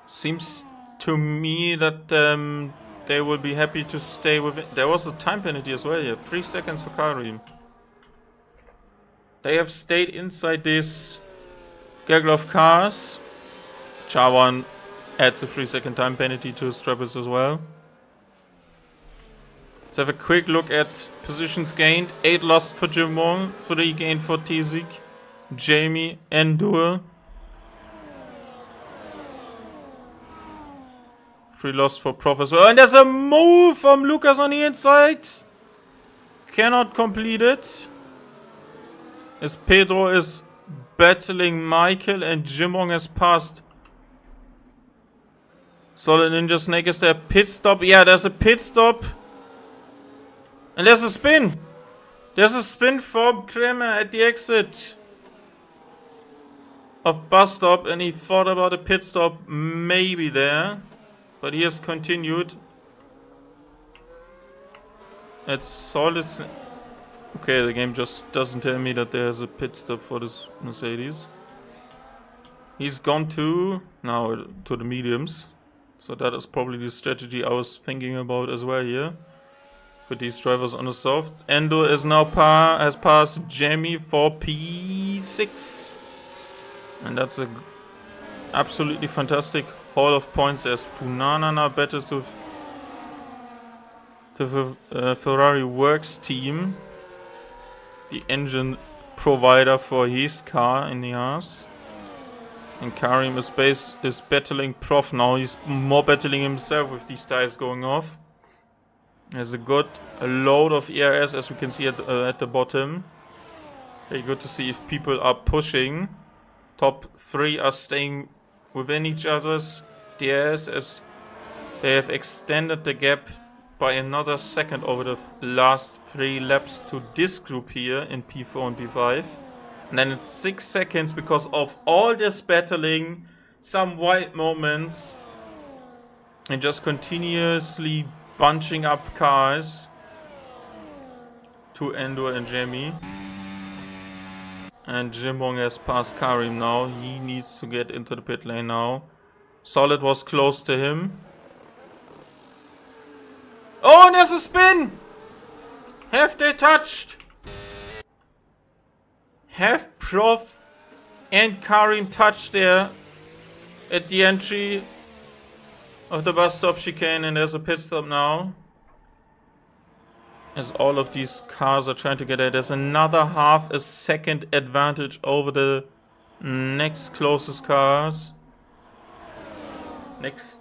Seems to me that they will be happy to stay with it. There was a time penalty as well here, 3 seconds for Karim. They have stayed inside this gaggle of cars. Chawan adds a 3-second time penalty to his troubles as well. Let's have a quick look at positions gained. 8 lost for Jim Wong, 3 gained for Tesic, Jamie, and Dua. 3 lost for Prof as well. And there's a move from Lucas on the inside. Cannot complete it. As Pedro is battling Michael, and Jim Wong has passed Solid Ninja Snake. Is there a pit stop? Yeah, there's a pit stop. And there's a spin. There's a spin from Kremer at the exit of bus stop, and he thought about a pit stop maybe there. But he has continued. It's solid. Okay, the game just doesn't tell me that there's a pit stop for this Mercedes. He's gone to now to the mediums. So that is probably the strategy I was thinking about as well here. Put these drivers on the softs. Endo is now has passed Jamie for P6. And that's a absolutely fantastic haul of points as Funana now battles with the Ferrari Works team. The engine provider for his car in the Haas. And Karim is battling Prof now. He's more battling himself with these tires going off. There's a load of ERS as we can see at the bottom. Very good to see if people are pushing. Top 3 are staying within each other's DRS as they have extended the gap by another second over the last 3 laps to this group here in P4 and P5. And then it's 6 seconds because of all this battling, some wild moments, and just continuously bunching up cars to Endo and Jamie. And Jimbong has passed Karim now. He needs to get into the pit lane now. Solid was close to him. Oh, and there's a spin! Have they touched? Have Prof and Karim touched there at the entry of the bus stop chicane, and there's a pit stop now. As all of these cars are trying to get there, there's another half a second advantage over the next closest cars. Next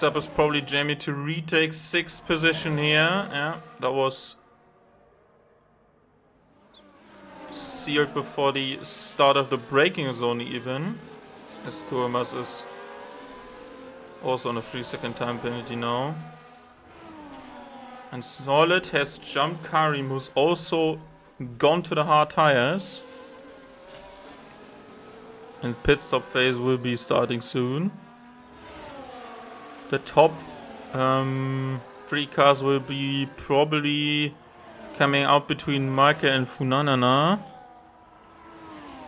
up is probably Jamie to retake 6th position here. Yeah, that was sealed before the start of the braking zone even. As Thomas is also on a 3-second time penalty now. And Solid has jumped Karim, who's also gone to the hard tires. And pit stop phase will be starting soon. The top 3 cars will be probably coming out between Maike and Funanana.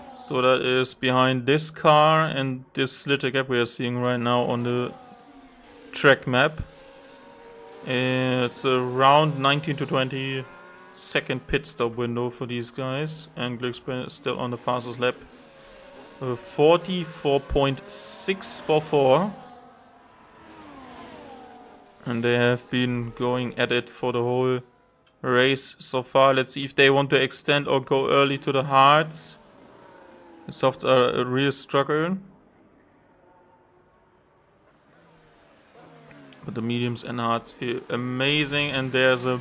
So that is behind this car and this little gap we are seeing right now on the track map. It's around 19 to 20 second pit stop window for these guys. And Glücksbrenner is still on the fastest lap. 44.644. And they have been going at it for the whole race so far. Let's see if they want to extend or go early to the hards. The softs are a real struggle. But the mediums and hards feel amazing. And there's a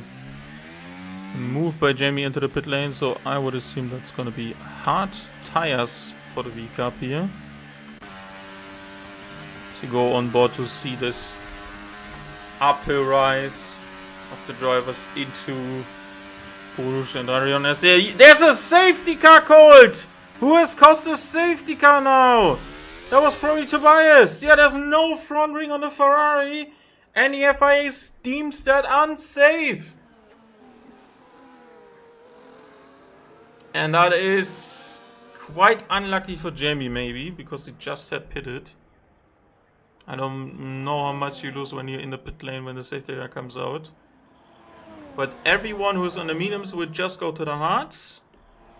move by Jamie into the pit lane. So I would assume that's going to be hard tires for the V-Cup here. To go on board to see this uphill rise of the drivers into Rouge and Arion. There's a safety car called! Who has cost a safety car now? That was probably Tobias. Yeah, there's no front ring on the Ferrari. And the FIA deems that unsafe. And that is quite unlucky for Jamie maybe, because he just had pitted. I don't know how much you lose when you're in the pit lane when the safety car comes out. But everyone who's on the mediums will just go to the hards.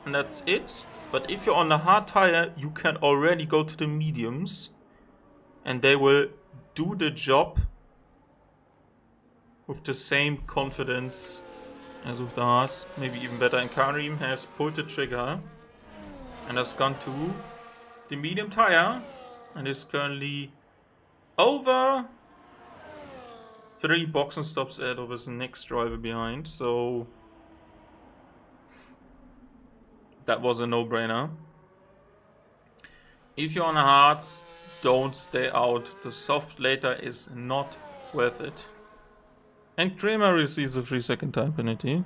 And that's it. But if you're on the hard tire, you can already go to the mediums. And they will do the job with the same confidence as with the hards. Maybe even better. And Karim has pulled the trigger. And has gone to the medium tire. And is currently over 3 boxing stops ahead of his next driver behind. So that was a no-brainer. If you're on the hards, don't stay out. The soft later is not worth it. And Kramer receives a 3-second time penalty.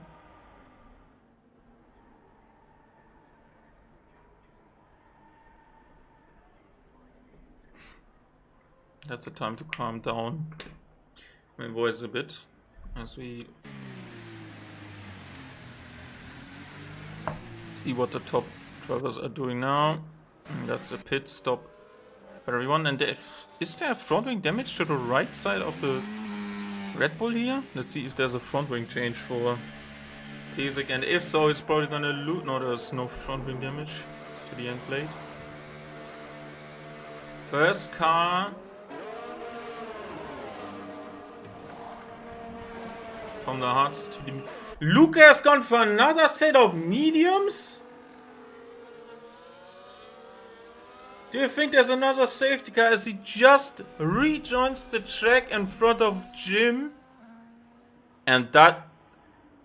That's the time to calm down my voice a bit as we see what the top drivers are doing now. And that's a pit stop for everyone. And is there front wing damage to the right side of the Red Bull here? Let's see if there's a front wing change for Tesik, and if so, it's probably gonna loot. No, there's no front wing damage to the end plate. First car from the hards to the... Luca has gone for another set of mediums? Do you think there's another safety car as he just rejoins the track in front of Jim? And that,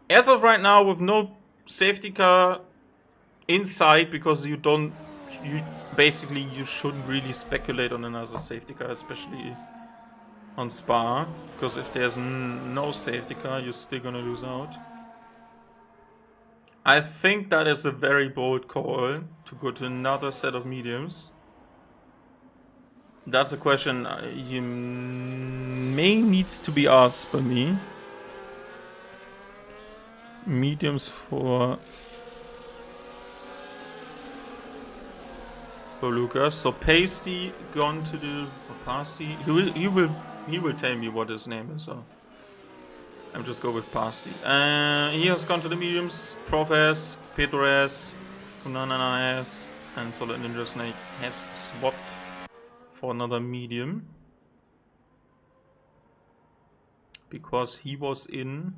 as of right now, with no safety car inside, because you shouldn't really speculate on another safety car, especially on Spa, because if there's no safety car, you're still gonna lose out. I think that is a very bold call to go to another set of mediums. That's a question you may need to be asked by me. Mediums for Lucas. So Pasty gone to the Pasty. He will tell me what his name is. So I'm just go with Pasty. He has gone to the mediums. Prof has, Pedro has, Kunanana has, and Solid Ninja Snake has swapped for another medium because he was in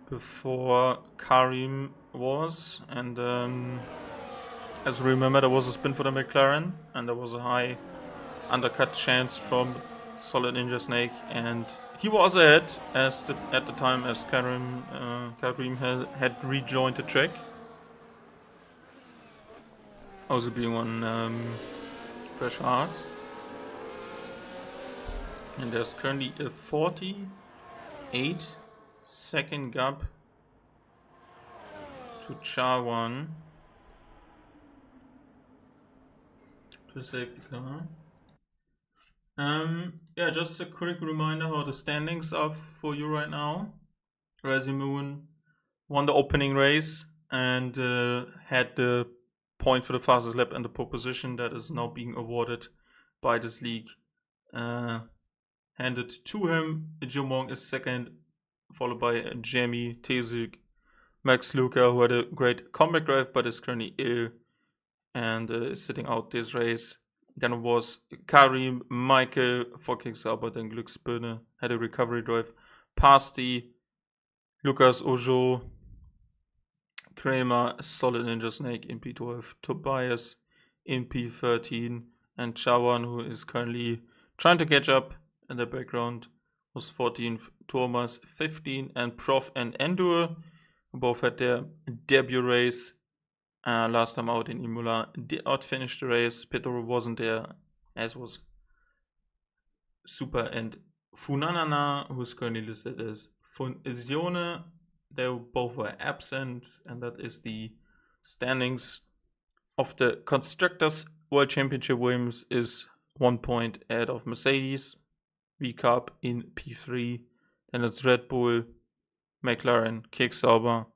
before Karim was, and as you remember, there was a spin for the McLaren and there was a high undercut chance from Solid Ninja Snake, and he was ahead at the time as Karim had rejoined the track, also being on fresh hearts. And there's currently a 48-second gap to Chawan to safety car. Yeah, just a quick reminder how the standings are for you right now. Moon won the opening race and had the point for the fastest lap and the pole position that is now being awarded by this league. Handed to him. Jim Wong is second, followed by Jamie, Tesik, Max Luca, who had a great comeback drive but is currently ill and is sitting out this race. Then it was Karim, Michael for Kicksauber, then Glücksbirne had a recovery drive. Pasty, Lucas Ojo, Kramer, Solid Ninja Snake in P12, Tobias in P13, and Chawan, who is currently trying to catch up in the background, was 14th, Thomas 15, and Prof and Endure, who both had their debut race last time out in Imola, did not finish the race. Pedro wasn't there, as was Super and Funanana, who's currently listed as Funzione. They both were absent, and that is the standings of the Constructors World Championship. Williams is 1 point ahead of Mercedes, VCARB in P3, then it's Red Bull, McLaren, Kicksauber,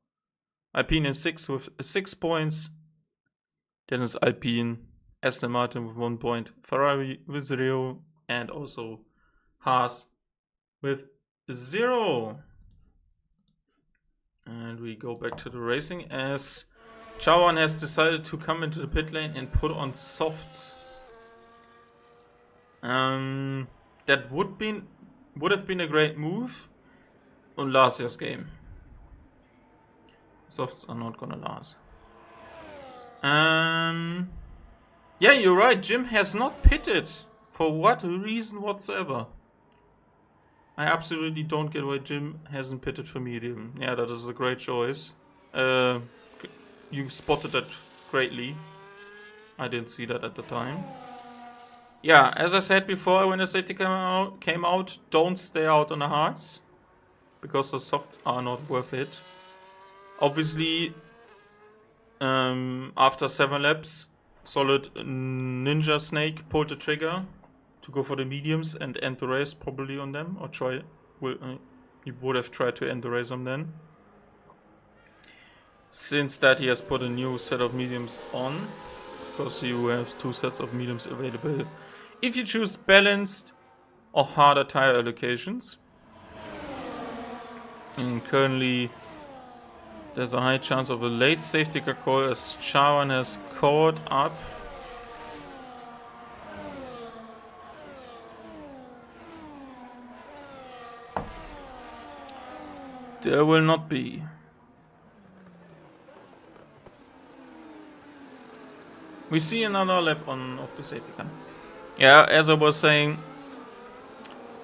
Alpine in 6 with 6 points, then it's Alpine, Aston Martin with 1 point, Ferrari with 0, and also Haas with 0. And we go back to the racing as Chawan has decided to come into the pit lane and put on softs. That would have been a great move on last year's game. Softs are not gonna last. Yeah, you're right. Jim has not pitted for what reason whatsoever. I absolutely don't get why Jim hasn't pitted for medium. Yeah, that is a great choice. You spotted that greatly. I didn't see that at the time. Yeah, as I said before, when the safety came out, don't stay out on the hards, because the softs are not worth it. Obviously, after 7 laps, Solid Ninja Snake pulled the trigger to go for the mediums and end the race probably on them, or he would have tried to end the race on them. Since that, he has put a new set of mediums on, because you have 2 sets of mediums available if you choose balanced or harder tire allocations. And currently there's a high chance of a late safety car call as Charan has caught up. There will not be. We see another lap of the safety car. Yeah, as I was saying,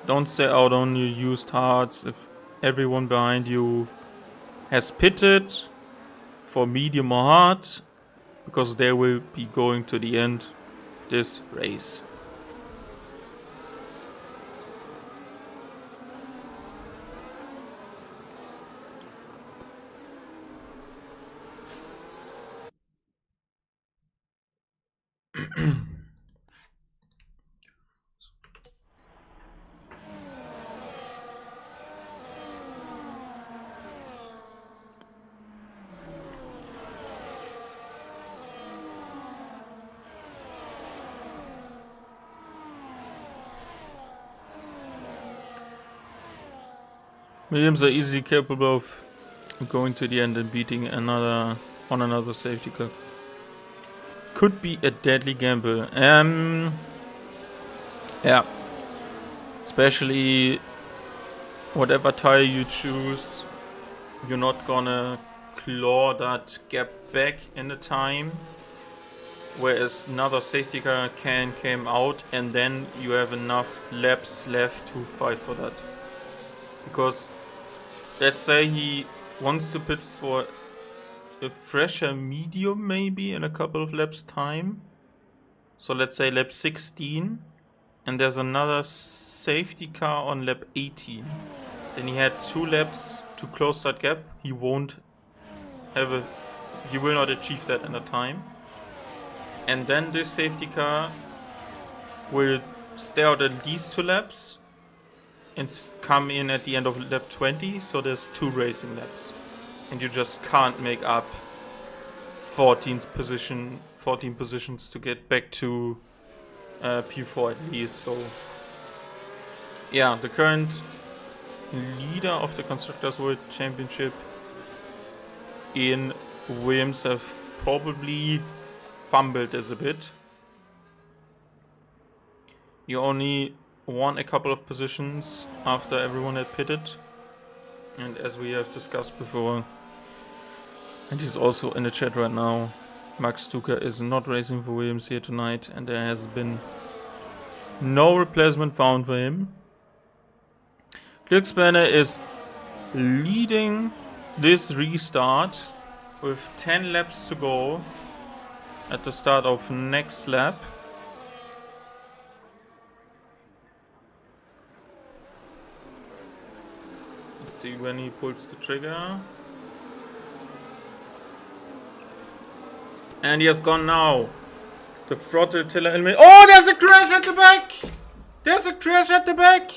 don't stay out on your used hards if everyone behind you has pitted for medium or hard, because they will be going to the end of this race. Mediums are easily capable of going to the end and beating another safety car. Could be a deadly gamble. Yeah. Especially whatever tire you choose, you're not gonna claw that gap back in the time. Whereas another safety car came out, and then you have enough laps left to fight for that. Because let's say he wants to pit for a fresher medium maybe in a couple of laps time. So let's say lap 16, and there's another safety car on lap 18. Then he had 2 laps to close that gap. He will not achieve that in a time. And then this safety car will stay out at least 2 laps and come in at the end of lap 20, so there's 2 racing laps. And you just can't make up 14 positions to get back to P4 at least. So yeah, the current leader of the Constructors World Championship in Williams have probably fumbled this a bit. You only won a couple of positions after everyone had pitted, and as we have discussed before, and he's also in the chat right now, Max Stuka is not racing for Williams here tonight, and there has been no replacement found for him. Glücksbanner is leading this restart with 10 laps to go at the start of next lap. Let's see when he pulls the trigger. And he has gone now. The throttle tiller element. Oh, there's a crash at the back! There's a crash at the back!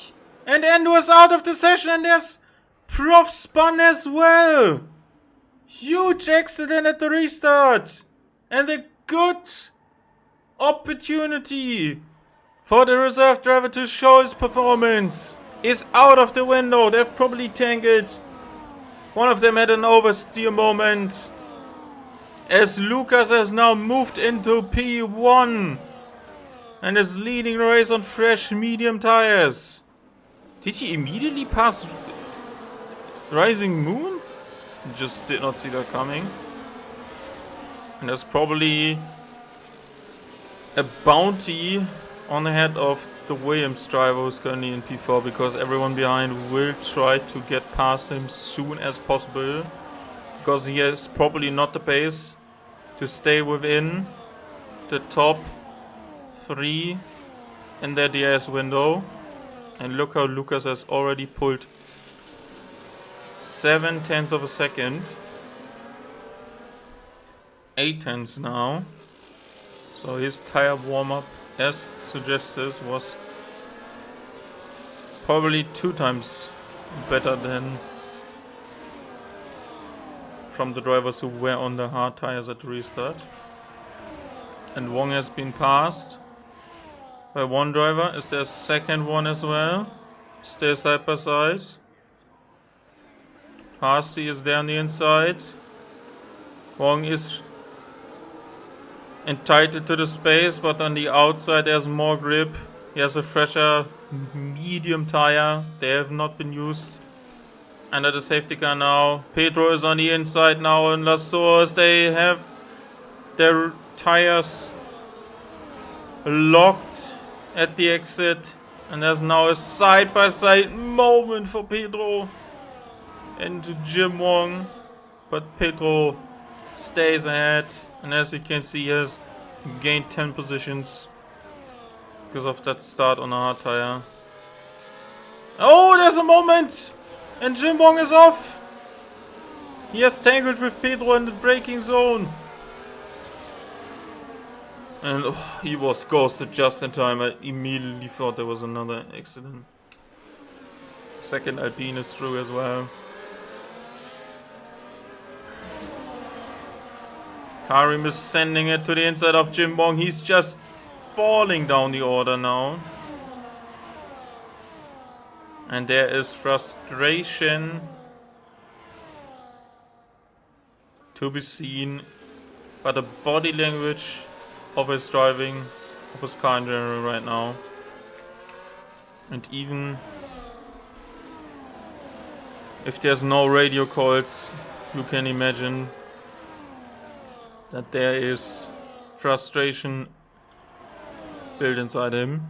And Endo is out of the session, and there's Prof Spun as well! Huge accident at the restart! And a good opportunity for the reserve driver to show his performance is out of the window. They've probably tangled. One of them had an oversteer moment, as Lucas has now moved into P1 and is leading the race on fresh medium tires. Did he immediately pass Rising Moon? Just did not see that coming. And there's probably a bounty on the head of the Williams driver who's currently in P4, because everyone behind will try to get past him soon as possible, because he has probably not the pace to stay within the top 3 in their DRS window. And look how Lucas has already pulled 7/10 of a second. 8 tenths now. So his tire warm-up, as suggested, was probably 2 times better than from the drivers who were on the hard tires at the restart. And Wong has been passed by one driver. Is there a second one as well? Stay side by side. Parsi is there on the inside. Wong is entitled to the space, but on the outside there's more grip. He has a fresher medium tire. They have not been used. Under the safety car now. Pedro is on the inside now, and Las Source, they have their tires locked at the exit. And there's now a side-by-side moment for Pedro and Jim Wong. But Pedro stays ahead. And as you can see, he has gained 10 positions because of that start on a hard tire. Oh, there's a moment! And Jim Wong is off! He has tangled with Pedro in the braking zone. And he was ghosted just in time. I immediately thought there was another accident. Second Alpine is through as well. Karim is sending it to the inside of Jim Wong. He's just falling down the order now. And there is frustration to be seen by the body language of his driving, of his car in general right now. And even if there's no radio calls, you can imagine that there is frustration built inside him.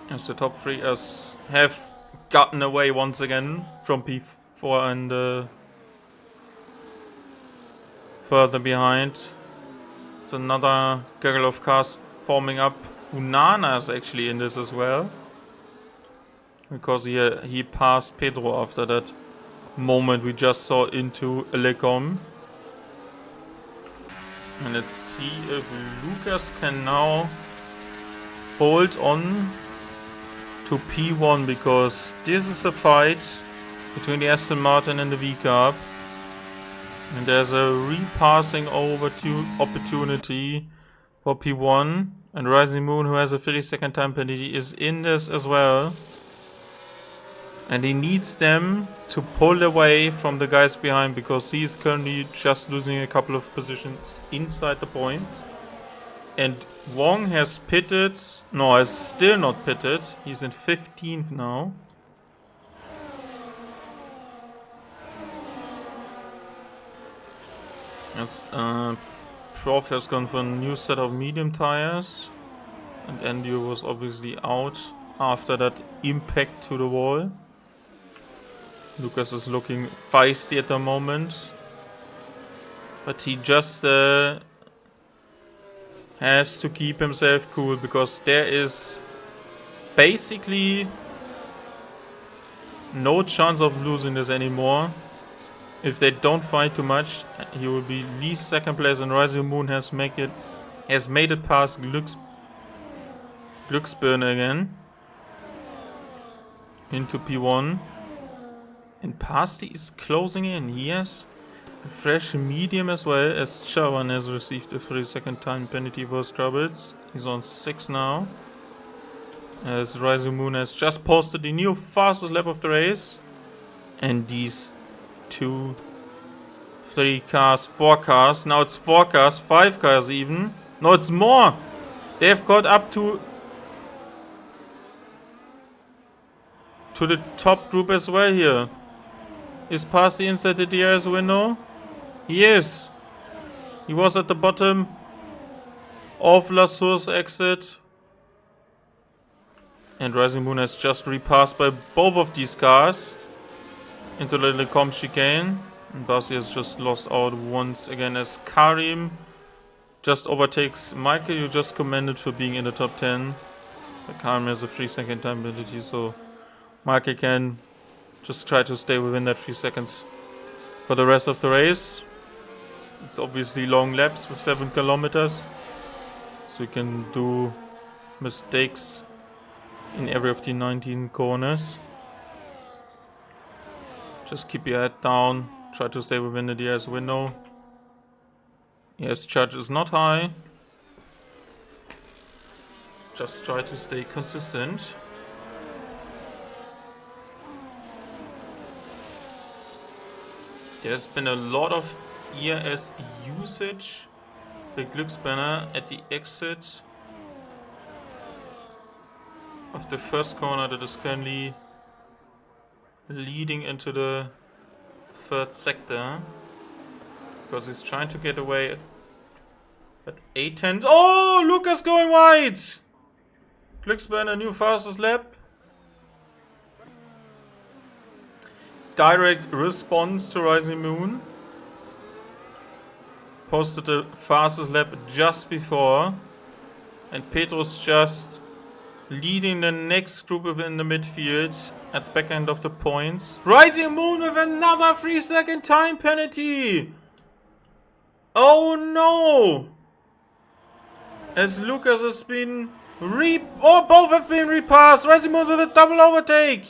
As the top 3 have gotten away once again from P4 and further behind. It's another gaggle of cars forming up. Funana is actually in this as well, because he passed Pedro after that moment we just saw into Lecom. And let's see if Lucas can now hold on to P1, because this is a fight between the Aston Martin and the V-Carb. And there's a repassing opportunity for P1. And Rising Moon, who has a 30-second time penalty, is in this as well. And he needs them to pull away from the guys behind, because he's currently just losing a couple of positions inside the points. And Wong has pitted. No, has still not pitted. He's in 15th now. Yes, Prof has gone for a new set of medium tires. And Andy was obviously out after that impact to the wall. Lucas is looking feisty at the moment. But he just has to keep himself cool, because there is basically no chance of losing this anymore. If they don't fight too much, he will be least second place, and Rising Moon has made it past Glücksburn again into P1. And Pasti is closing in. He has a fresh medium as well, as Chavan has received a 3-second time penalty for his troubles. He's on 6 now. As Rising Moon has just posted the new fastest lap of the race. And these 2, 3 cars, 4 cars. Now it's 4 cars, 5 cars even. No, it's more. They've got up to the top group as well here. Is Pasti inside the DRS window? He is. He was at the bottom of La Source exit. And Rising Moon has just repassed by both of these cars into the Lecom chicane. And Pasti has just lost out once again, as Karim just overtakes Michael, who just commended for being in the top 10. But Karim has a 3-second time penalty, so Michael can just try to stay within that 3 seconds for the rest of the race. It's obviously long laps with 7 kilometers. So you can do mistakes in every of the 19 corners. Just keep your head down. Try to stay within the DRS window. Yes, charge is not high. Just try to stay consistent. There's been a lot of ERS usage. The Glücksbanner at the exit of the first corner that is currently leading into the third sector. Because he's trying to get away at 8 tenths. Oh, Lucas going wide! Glücksbanner, new fastest lap. Direct response to Rising Moon. Posted the fastest lap just before. And Petrus just leading the next group within the midfield at the back end of the points. Rising Moon with another 3-second time penalty. Oh no! As Lucas has been both have been repassed. Rising Moon with a double overtake.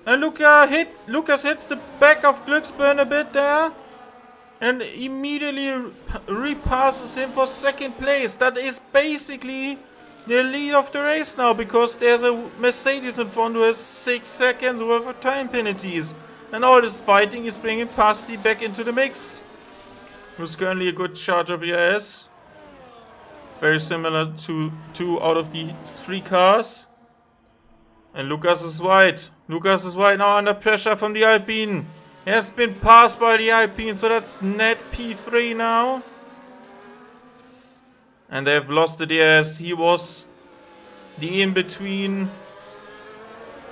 And Lucas hits the back of Glücksburn a bit there. And immediately repasses him for second place. That is basically the lead of the race now. Because there's a Mercedes in front who has 6 seconds worth of time penalties. And all this fighting is bringing Pasti back into the mix. Who's currently a good charge of ERS. Very similar to 2 out of the 3 cars. And Lucas is wide. Lucas is wide now under pressure from the Alpine. He has been passed by the Alpine, so that's net P3 now. And they have lost the DRS. He was the in-between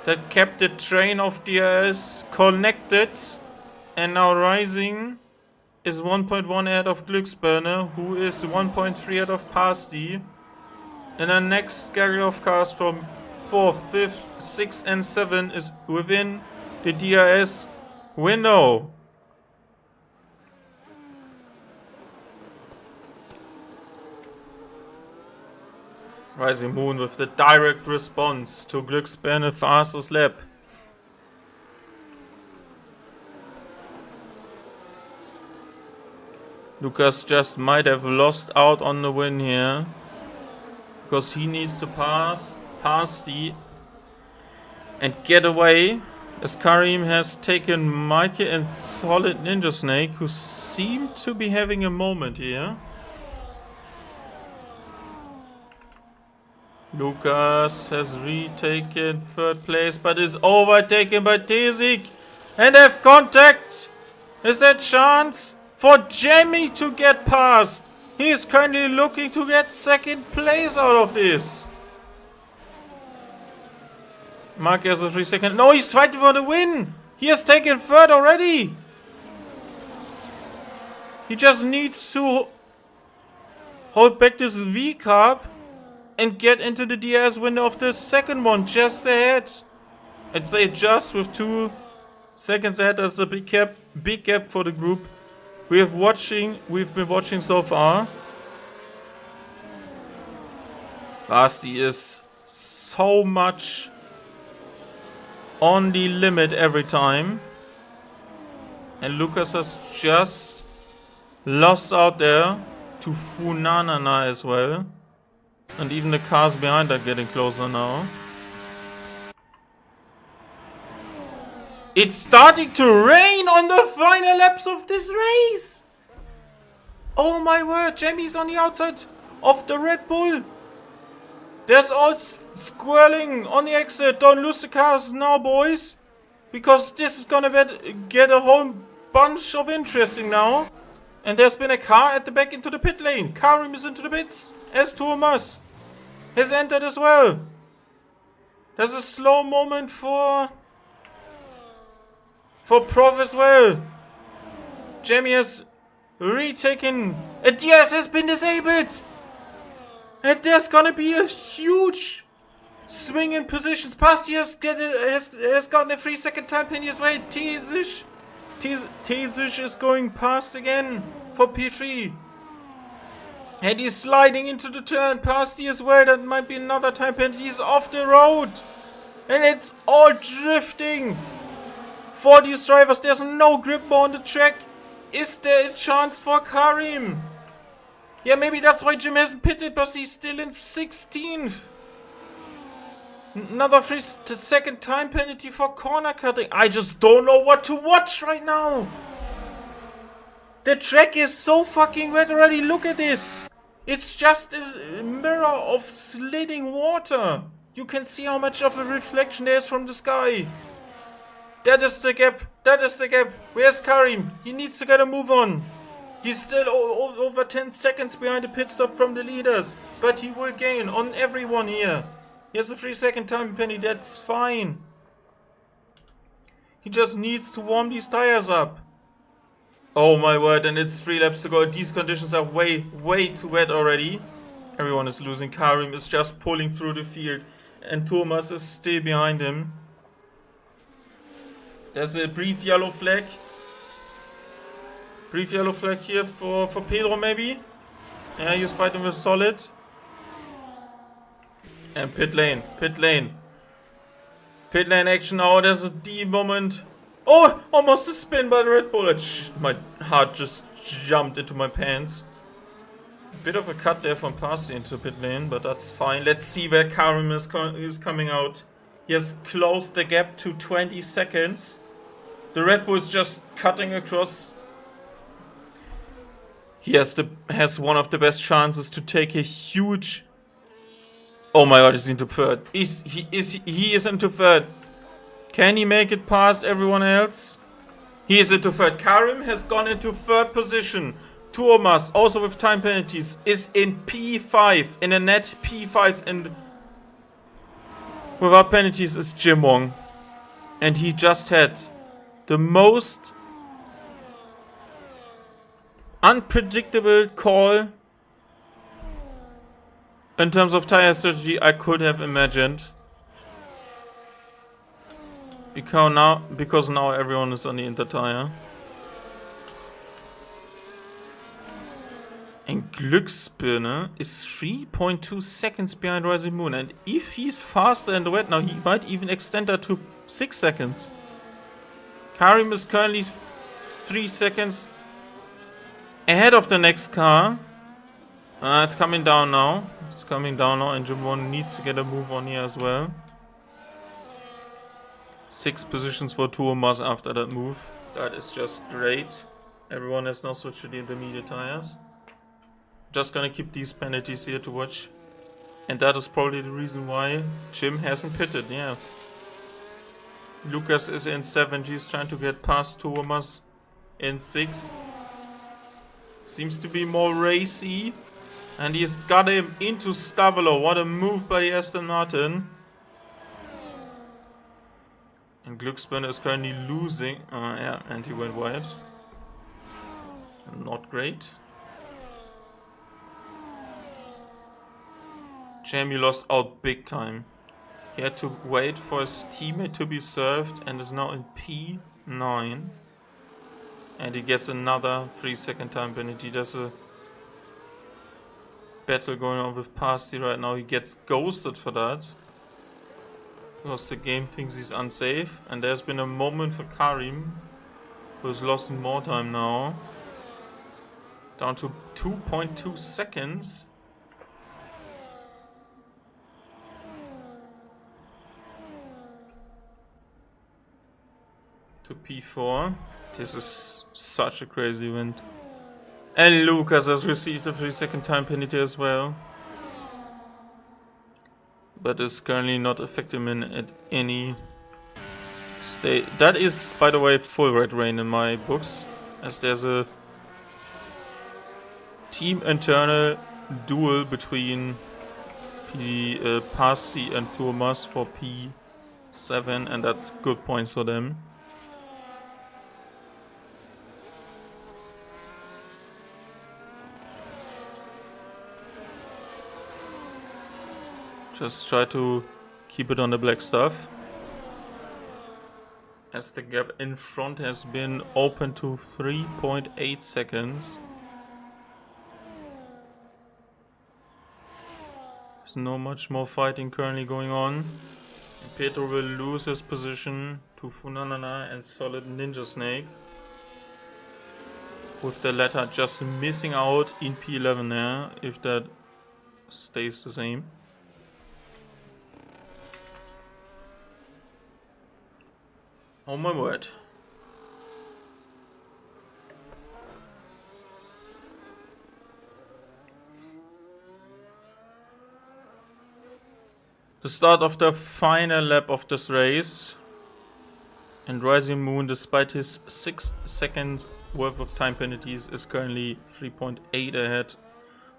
that kept the train of DRS connected. And now Rising is 1.1 ahead of Glücksburner, who is 1.3 ahead of Pasti. And the next schedule of cars from 4th, 5th, 6th and 7 is within the DRS window. Rising Moon with the direct response to Glücksburner fastest lap. Lucas just might have lost out on the win here. Because he needs to pass Pasti and get away. As Karim has taken Mikey and Solid Ninja Snake, who seem to be having a moment here. Lucas has retaken 3rd place, but is overtaken by Tesik. And have contact! Is there a chance for Jamie to get past? He is currently looking to get 2nd place out of this. Mark has a 3-second. No, he's fighting for the win. He has taken 3rd already. He just needs to hold back this V-carb and get into the DRS window of the second one just ahead. I'd say just with 2 seconds ahead. That's a big gap for the group we've been watching so far. Basti is so much on the limit every time. And Lucas has just lost out there to Funanana as well. And even the cars behind are getting closer now. It's starting to rain on the final laps of this race. Oh my word, Jamie's on the outside of the Red Bull. There's all squirreling on the exit. Don't lose the cars now, boys. Because this is gonna get a whole bunch of interesting now. And there's been a car at the back into the pit lane. Karim is into the pits. As Thomas has entered as well. There's a slow moment for Prof as well. Jamie has retaken. A DRS has been disabled. And there's gonna be a huge swing in positions. Pasti has gotten a 3-second time penalty as well. Tesic is going past again for P3. And he's sliding into the turn. Past as well. That might be another time penalty. He's off the road. And it's all drifting. For these drivers, there's no grip more on the track. Is there a chance for Karim? Yeah, maybe that's why Jim hasn't pitted, but he's still in 16th. Another 3-second time penalty for corner cutting. I just don't know what to watch right now. The track is so fucking wet already. Look at this. It's just a mirror of sliding water. You can see how much of a reflection there is from the sky. That is the gap. That is the gap. Where's Karim? He needs to get a move on. He's still over 10 seconds behind the pit stop from the leaders. But he will gain on everyone here. He has a 3-second time penalty. That's fine. He just needs to warm these tires up. Oh my word, and it's 3 laps to go. These conditions are way too wet already. Everyone is losing. Karim is just pulling through the field. And Thomas is still behind him. There's a brief yellow flag. Brief yellow flag here for Pedro maybe. Yeah, he's fighting with Solid. And pit lane. Pit lane. Pit lane action now. There's a D moment. Oh, almost a spin by the Red Bull. My heart just jumped into my pants. Bit of a cut there from Pasti into pit lane, but that's fine. Let's see where Karim is coming out. He has closed the gap to 20 seconds. The Red Bull is just cutting across. He has one of the best chances to take a huge... Oh my god, he's into third. He is into third. Can he make it past everyone else? He is into third. Karim has gone into third position. Thomas, also with time penalties, is in P5. In a net P5. And without penalties is Jim Wong. And he just had the most unpredictable call in terms of tire strategy I could have imagined. Because now everyone is on the inter tire. And Glücksbirne is 3.2 seconds behind Rising Moon. And if he's faster in the wet now, he might even extend that to 6 seconds. Karim is currently 3 seconds ahead of the next car. It's coming down now. It's coming down now, and Jim Wong needs to get a move on here as well. 6 positions for Thomas after that move. That is just great. Everyone has now switched to the intermediate tires. Just gonna keep these penalties here to watch. And that is probably the reason why Jim hasn't pitted, yeah. Lucas is in 7th. He's trying to get past Thomas in 6th. Seems to be more racy. And he's got him into Stabilo. What a move by Aston Martin. And Glücksbirne is currently losing. Yeah, and he went wide. Not great. Jamie lost out big time. He had to wait for his teammate to be served and is now in P9. And he gets another 3-second time penalty. There's a battle going on with Pasti right now. He gets ghosted for that. Because the game thinks he's unsafe. And there's been a moment for Karim, who's lost more time now. Down to 2.2 seconds. To P4. This is such a crazy event. And Lucas has received a 3-second time penalty as well. But is currently not affecting him at any state. That is, by the way, full red rain in my books. As there's a team internal duel between Pasti and Thomas for P7. And that's good points for them. Just try to keep it on the black stuff. As the gap in front has been open to 3.8 seconds. There's no much more fighting currently going on. Pedro will lose his position to Funanana and Solid Ninja Snake, with the latter just missing out in P11 there, if that stays the same. Oh my word. The start of the final lap of this race, and Rising Moon, despite his 6 seconds worth of time penalties, is currently 3.8 ahead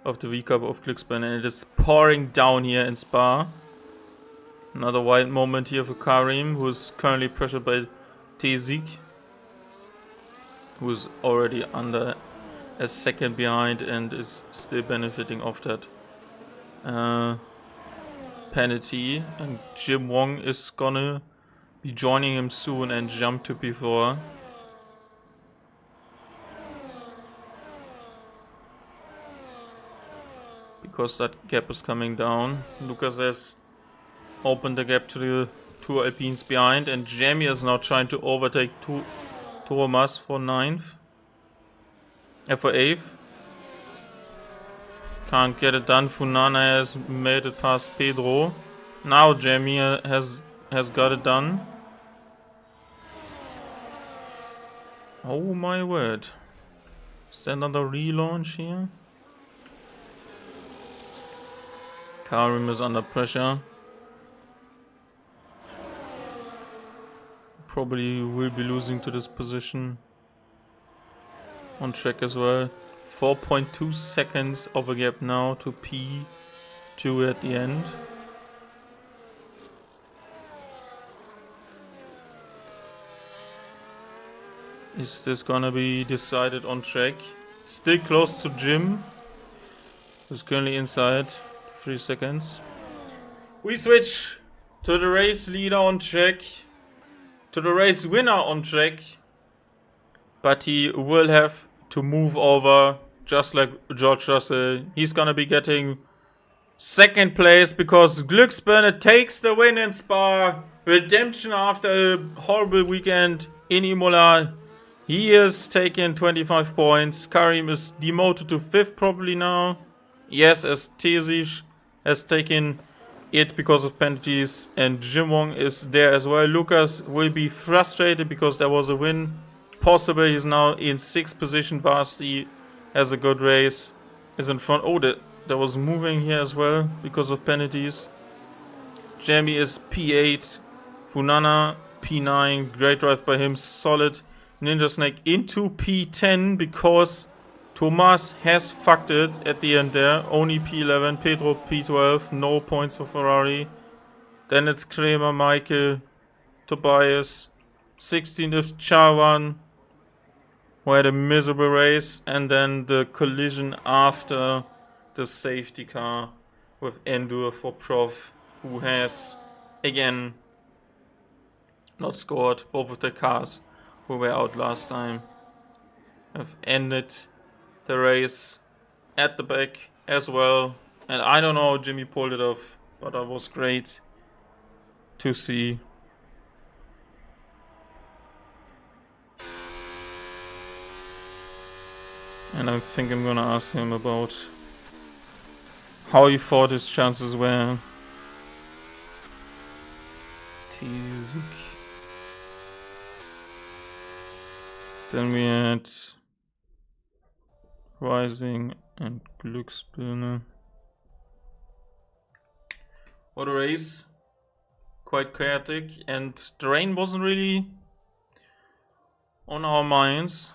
of the recap of Glücksburn, and it is pouring down here in Spa. Another wild moment here for Karim, who is currently pressured by Tezik, who is already under a second behind and is still benefiting off that penalty. And Jim Wong is gonna be joining him soon and jump to P4. Because that gap is coming down. Lucas has opened the gap to the two Alpines behind, and Jamie is now trying to overtake Thomas for 9th. For 8th. Can't get it done. Funana has made it past Pedro. Now Jamie has got it done. Oh my word. Is that another relaunch here? Karim is under pressure. Probably will be losing to this position on track as well. 4.2 seconds of a gap now to P2 at the end. Is this gonna be decided on track? Still close to Jim, who's currently inside. 3 seconds. We switch to the race leader on track, to the race winner on track, but he will have to move over, just like George Russell. He's gonna be getting 2nd place because Glücksburn takes the win in Spa. Redemption after a horrible weekend in Imola. He is taking 25 points. Karim is demoted to 5th probably now. Yes, as Tezic has taken it because of penalties, and Jim Wong is there as well. Lucas will be frustrated because there was a win possible. He's now in 6th position. Vasti has a good race, is in front. Oh, there was moving here as well because of penalties. Jamie is P8, Funana P9, great drive by him, solid. Ninja Snake into P10 because Thomas has fucked it at the end there. Only P11, Pedro P12, no points for Ferrari. Then it's Kramer, Michael, Tobias. 16th is Charwan, who had a miserable race. And then the collision after the safety car with Endure for Prof, who has, again, not scored. Both of the cars who were out last time have ended the race at the back as well. And I don't know how Jimmy pulled it off, but that was great to see. And I think I'm gonna ask him about how he thought his chances were. Then we had Rising and Glücksbirne. What a race. Quite chaotic, and the rain wasn't really on our minds.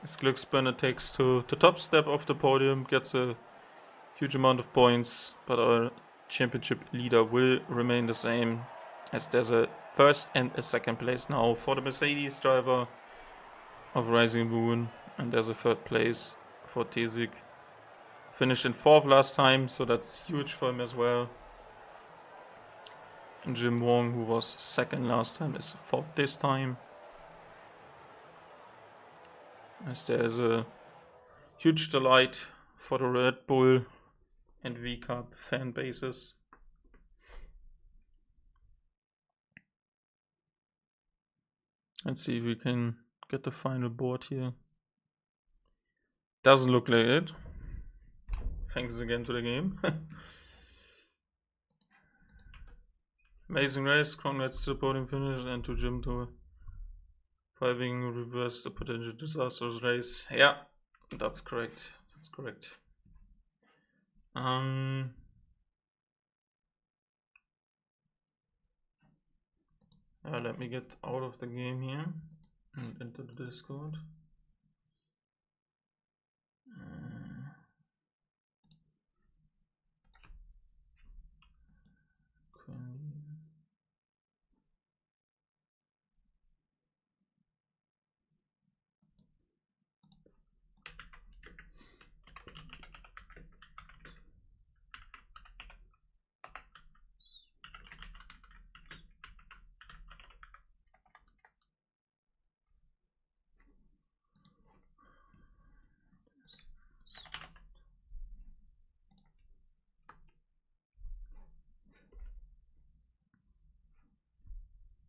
As Glücksbirne takes to the top step of the podium, gets a huge amount of points, but our championship leader will remain the same, as there's a 1st and a 2nd place now for the Mercedes driver of Rising Moon, and there's a 3rd place for Tezik. Finished in 4th last time, so that's huge for him as well. And Jim Wong, who was 2nd last time, is 4th this time. As there is a huge delight for the Red Bull and V Cup fan bases. Let's see if we can get the final board here. Doesn't look like it. Thanks again to the game. Amazing race, congrats to the podium finish and to Jim to having reversed the potential disastrous race. Yeah, that's correct. That's correct. Let me get out of the game here and into the Discord.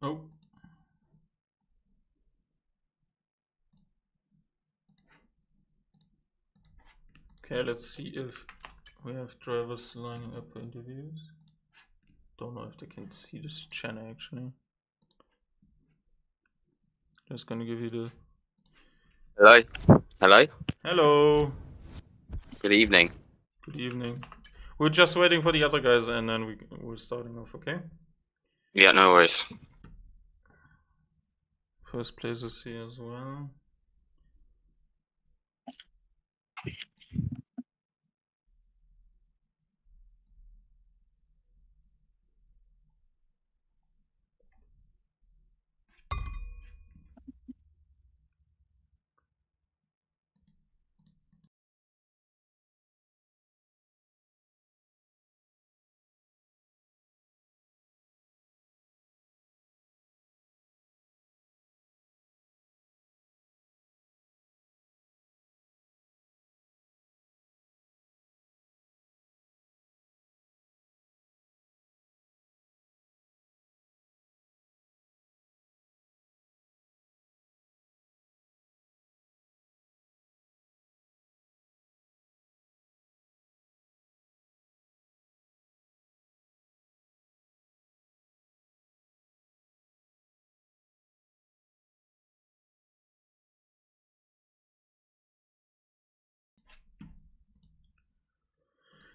Oh. Okay, let's see if we have drivers lining up for interviews. Don't know if they can see this channel actually. Just gonna give you the... Hello? Hello? Hello! Good evening. Good evening. We're just waiting for the other guys and then we're starting off, okay? Yeah, no worries. First place is here as well.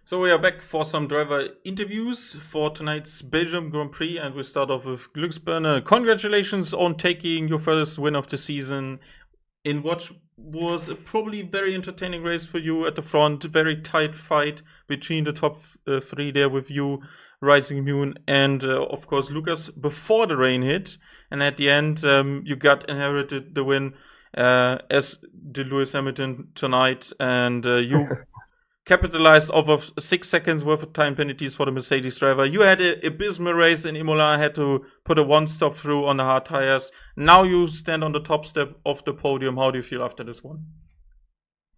So we are back for some driver interviews for tonight's Belgium Grand Prix, and we start off with Glücksbirne. Congratulations on taking your first win of the season in what was a probably very entertaining race for you at the front. Very tight fight between the top three there with you, Rising Moon, and of course Lucas before the rain hit. And at the end, you got inherited the win as did Lewis Hamilton tonight, and you capitalized off of 6 seconds worth of time penalties for the Mercedes driver. You had an abysmal race in Imola, had to put a one-stop through on the hard tires. Now you stand on the top step of the podium. How do you feel after this one?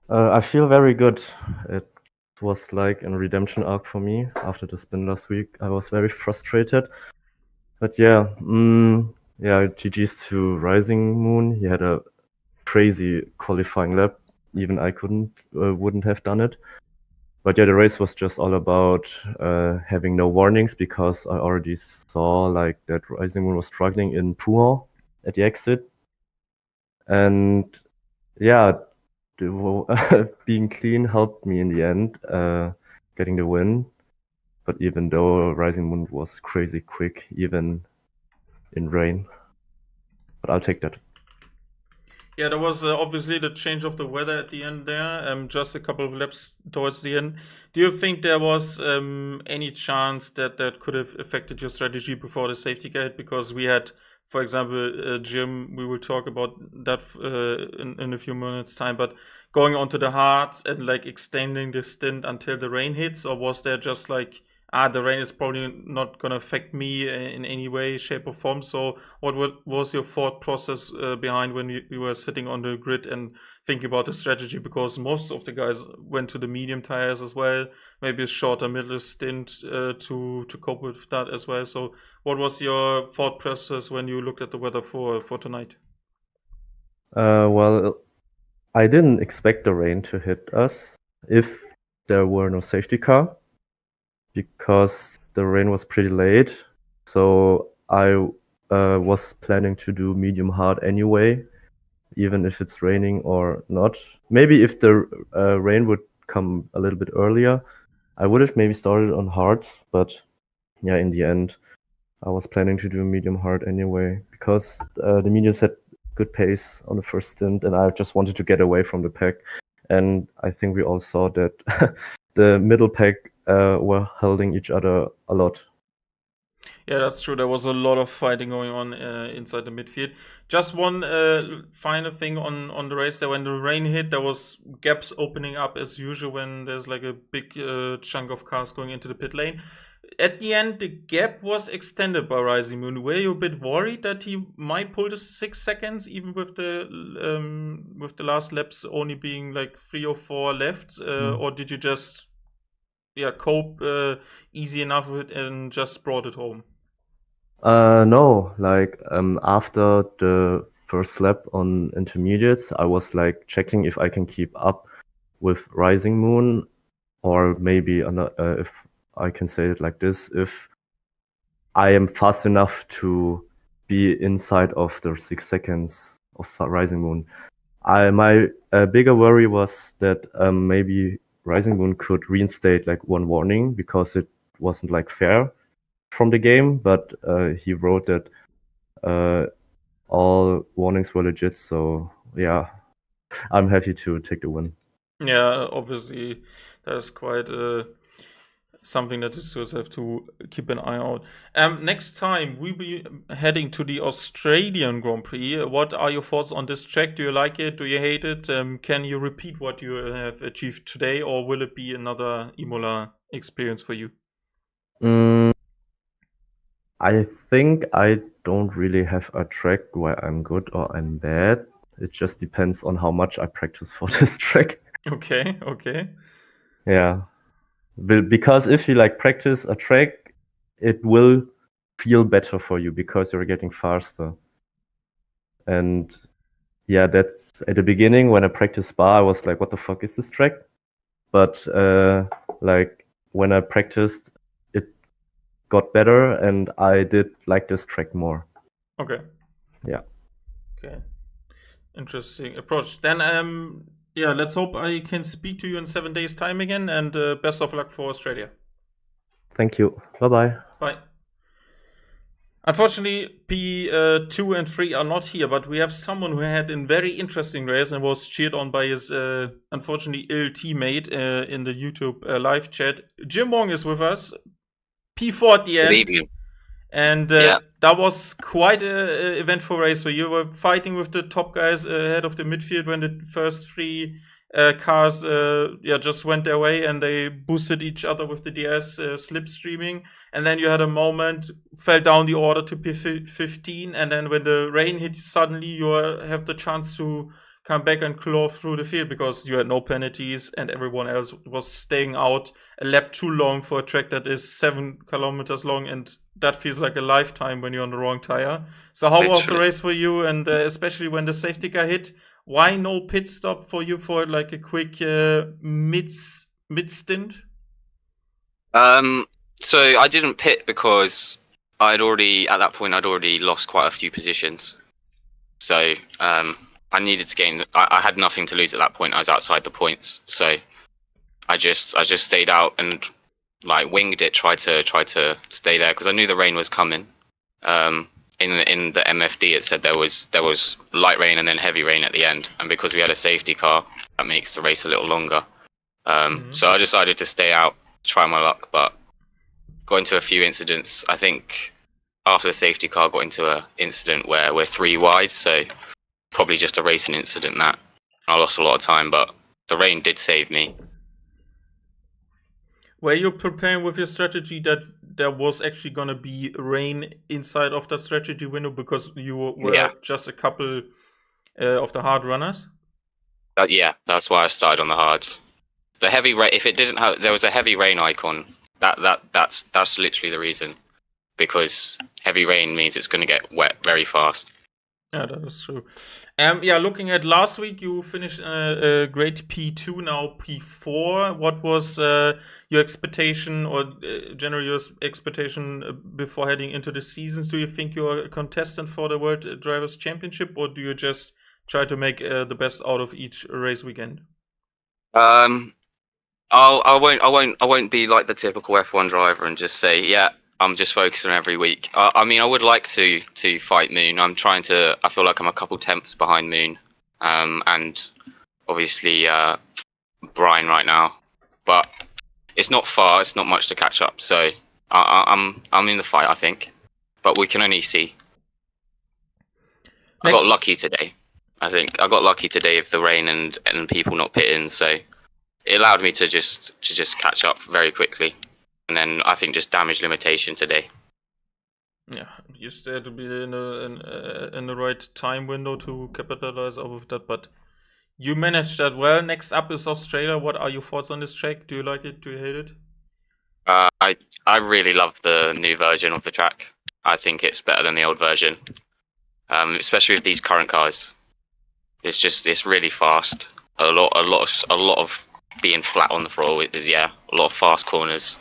I feel very good. It was like a redemption arc for me after the spin last week. I was very frustrated. But yeah, GG's to Rising Moon. He had a crazy qualifying lap. Even I wouldn't have done it. But yeah, the race was just all about having no warnings, because I already saw like that Rising Moon was struggling in Pouhon at the exit. And yeah, being clean helped me in the end, getting the win. But even though Rising Moon was crazy quick, even in rain. But I'll take that. Yeah, there was obviously the change of the weather at the end there, just a couple of laps towards the end. Do you think there was any chance that that could have affected your strategy before the safety car hit? Because we had, for example, Jim, we will talk about that in a few minutes time, but going onto the hards and like extending the stint until the rain hits, or was there just like the rain is probably not going to affect me in any way, shape, or form. So, what was your thought process behind when you were sitting on the grid and thinking about the strategy? Because most of the guys went to the medium tires as well, maybe a shorter middle stint to cope with that as well. So, what was your thought process when you looked at the weather for tonight? Well, I didn't expect the rain to hit us if there were no safety car, because the rain was pretty late. So I was planning to do medium hard anyway, even if it's raining or not. Maybe if the rain would come a little bit earlier, I would have maybe started on hards, but yeah, in the end, I was planning to do medium hard anyway, because the mediums had good pace on the first stint, and I just wanted to get away from the pack. And I think we all saw that the middle pack were holding each other a lot. Yeah, that's true. There was a lot of fighting going on inside the midfield. Just one final thing on the race there. When the rain hit, there was gaps opening up as usual when there's like a big chunk of cars going into the pit lane. At the end, the gap was extended by Rising Moon. Were you a bit worried that he might pull the 6 seconds, even with the last laps only being like 3 or 4 left, or did you just cope easy enough with it and just brought it home? No, like after the first lap on intermediates, I was like checking if I can keep up with Rising Moon, or maybe if I can say it like this, if I am fast enough to be inside of the 6 seconds of Rising Moon. My bigger worry was that maybe Rising Moon could reinstate like one warning, because it wasn't like fair from the game, but he wrote that all warnings were legit. So yeah, I'm happy to take the win. Yeah, obviously that is quite something that you just have to keep an eye out. Next time we'll be heading to the Australian Grand Prix. What are your thoughts on this track? Do you like it? Do you hate it? Can you repeat what you have achieved today, or will it be another Imola experience for you? I think I don't really have a track where I'm good or I'm bad. It just depends on how much I practice for this track. Okay. Yeah. Because if you like practice a track, it will feel better for you because you're getting faster. And yeah, that's at the beginning when I practiced Spa, I was like, what the fuck is this track? But like when I practiced, it got better and I did like this track more. Okay. Yeah. Okay. Interesting approach. Then let's hope I can speak to you in 7 days' time again, and best of luck for Australia. Thank you. Bye-bye. Bye. Unfortunately, P2 and 3 are not here, but we have someone who had a very interesting race and was cheered on by his unfortunately ill teammate in the YouTube live chat. Jim Wong is with us. P4 at the end. Good evening. And that was quite an eventful race where you were fighting with the top guys ahead of the midfield when the first 3 cars just went their way and they boosted each other with the DS slipstreaming. And then you had a moment, fell down the order to P15, and then when the rain hit, suddenly you have the chance to come back and claw through the field because you had no penalties and everyone else was staying out a lap too long for a track that is 7 kilometers long, and that feels like a lifetime when you're on the wrong tire. So how was the race for you, and especially when the safety car hit? Why no pit stop for you for like a quick mid stint? So I didn't pit because at that point I'd already lost quite a few positions. So I needed to gain. I had nothing to lose at that point. I was outside the points, so I just stayed out and like winged it. Tried to stay there because I knew the rain was coming. In the MFD, it said there was light rain and then heavy rain at the end, and because we had a safety car, that makes the race a little longer. So I decided to stay out, try my luck, but got into a few incidents. I think after the safety car, got into an incident where we're 3 wide, so probably just a racing incident that I lost a lot of time, but the rain did save me. Were you preparing with your strategy that there was actually going to be rain inside of that strategy window because you were just a couple of the hard runners? Yeah, that's why I started on the hards. The heavy rain. If it didn't have, there was a heavy rain icon. That's literally the reason. Because heavy rain means it's going to get wet very fast. Yeah, that is true. Yeah, looking at last week, you finished a great P2, now P4. What was your expectation, or generally your expectation before heading into the seasons? Do you think you're a contestant for the World Drivers' Championship, or do you just try to make the best out of each race weekend? I won't be like the typical F1 driver and just say, yeah, I'm just focusing on every week. I mean, I would like to fight Moon. I feel like I'm a couple tenths behind Moon, and obviously Brian right now. But it's not far. It's not much to catch up. So I'm in the fight, I think. But we can only see. I got lucky today. I think I got lucky today with the rain and people not pitting. So it allowed me to just catch up very quickly. And then I think just damage limitation today. Yeah, you still had to be in the right time window to capitalize off of that, but you managed that well. Next up is Australia. What are your thoughts on this track? Do you like it? Do you hate it? I really love the new version of the track. I think it's better than the old version, especially with these current cars. It's really fast. A lot of being flat on the throttle. A lot of fast corners.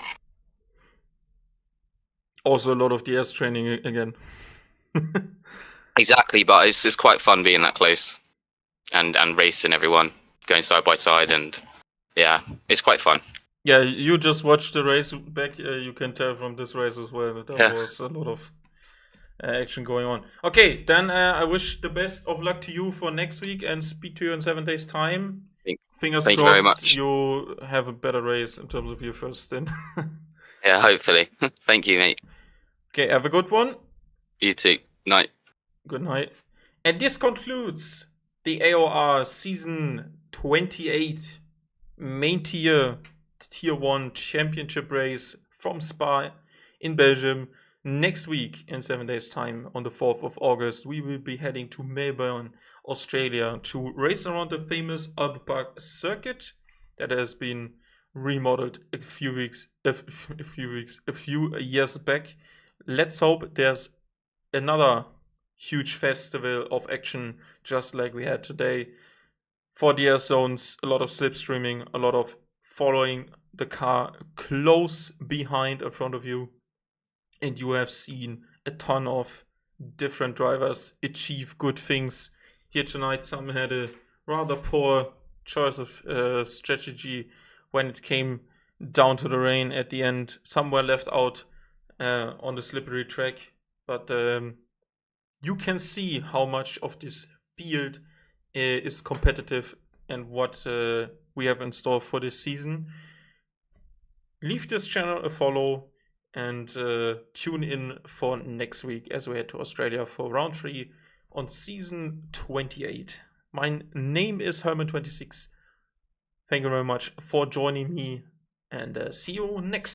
Also, a lot of DS training again. Exactly, but it's quite fun being that close and racing everyone, going side by side, and yeah, it's quite fun. Yeah, you just watched the race back. You can tell from this race as well that there was a lot of action going on. Okay, then I wish the best of luck to you for next week and speak to you in 7 days' time. Fingers crossed you very much. You have a better race in terms of your first stint. Yeah, hopefully. Thank you, mate. Okay, have a good one. You too. Night. Good night. And this concludes the AOR Season 28 main Tier 1 championship race from Spa in Belgium. Next week, in 7 days' time, on the 4th of August, we will be heading to Melbourne, Australia, to race around the famous Albert Park circuit that has been remodeled a few years back. Let's hope there's another huge festival of action just like we had today. 4 zones, a lot of slipstreaming, a lot of following the car close behind in front of you. And you have seen a ton of different drivers achieve good things. Here tonight, some had a rather poor choice of strategy when it came down to the rain at the end. Some were left out on the slippery track. But you can see how much of this field is competitive and what we have in store for this season. Leave this channel a follow and tune in for next week as we head to Australia for round 3 on season 28. My name is Herman26. Thank you very much for joining me and see you next time.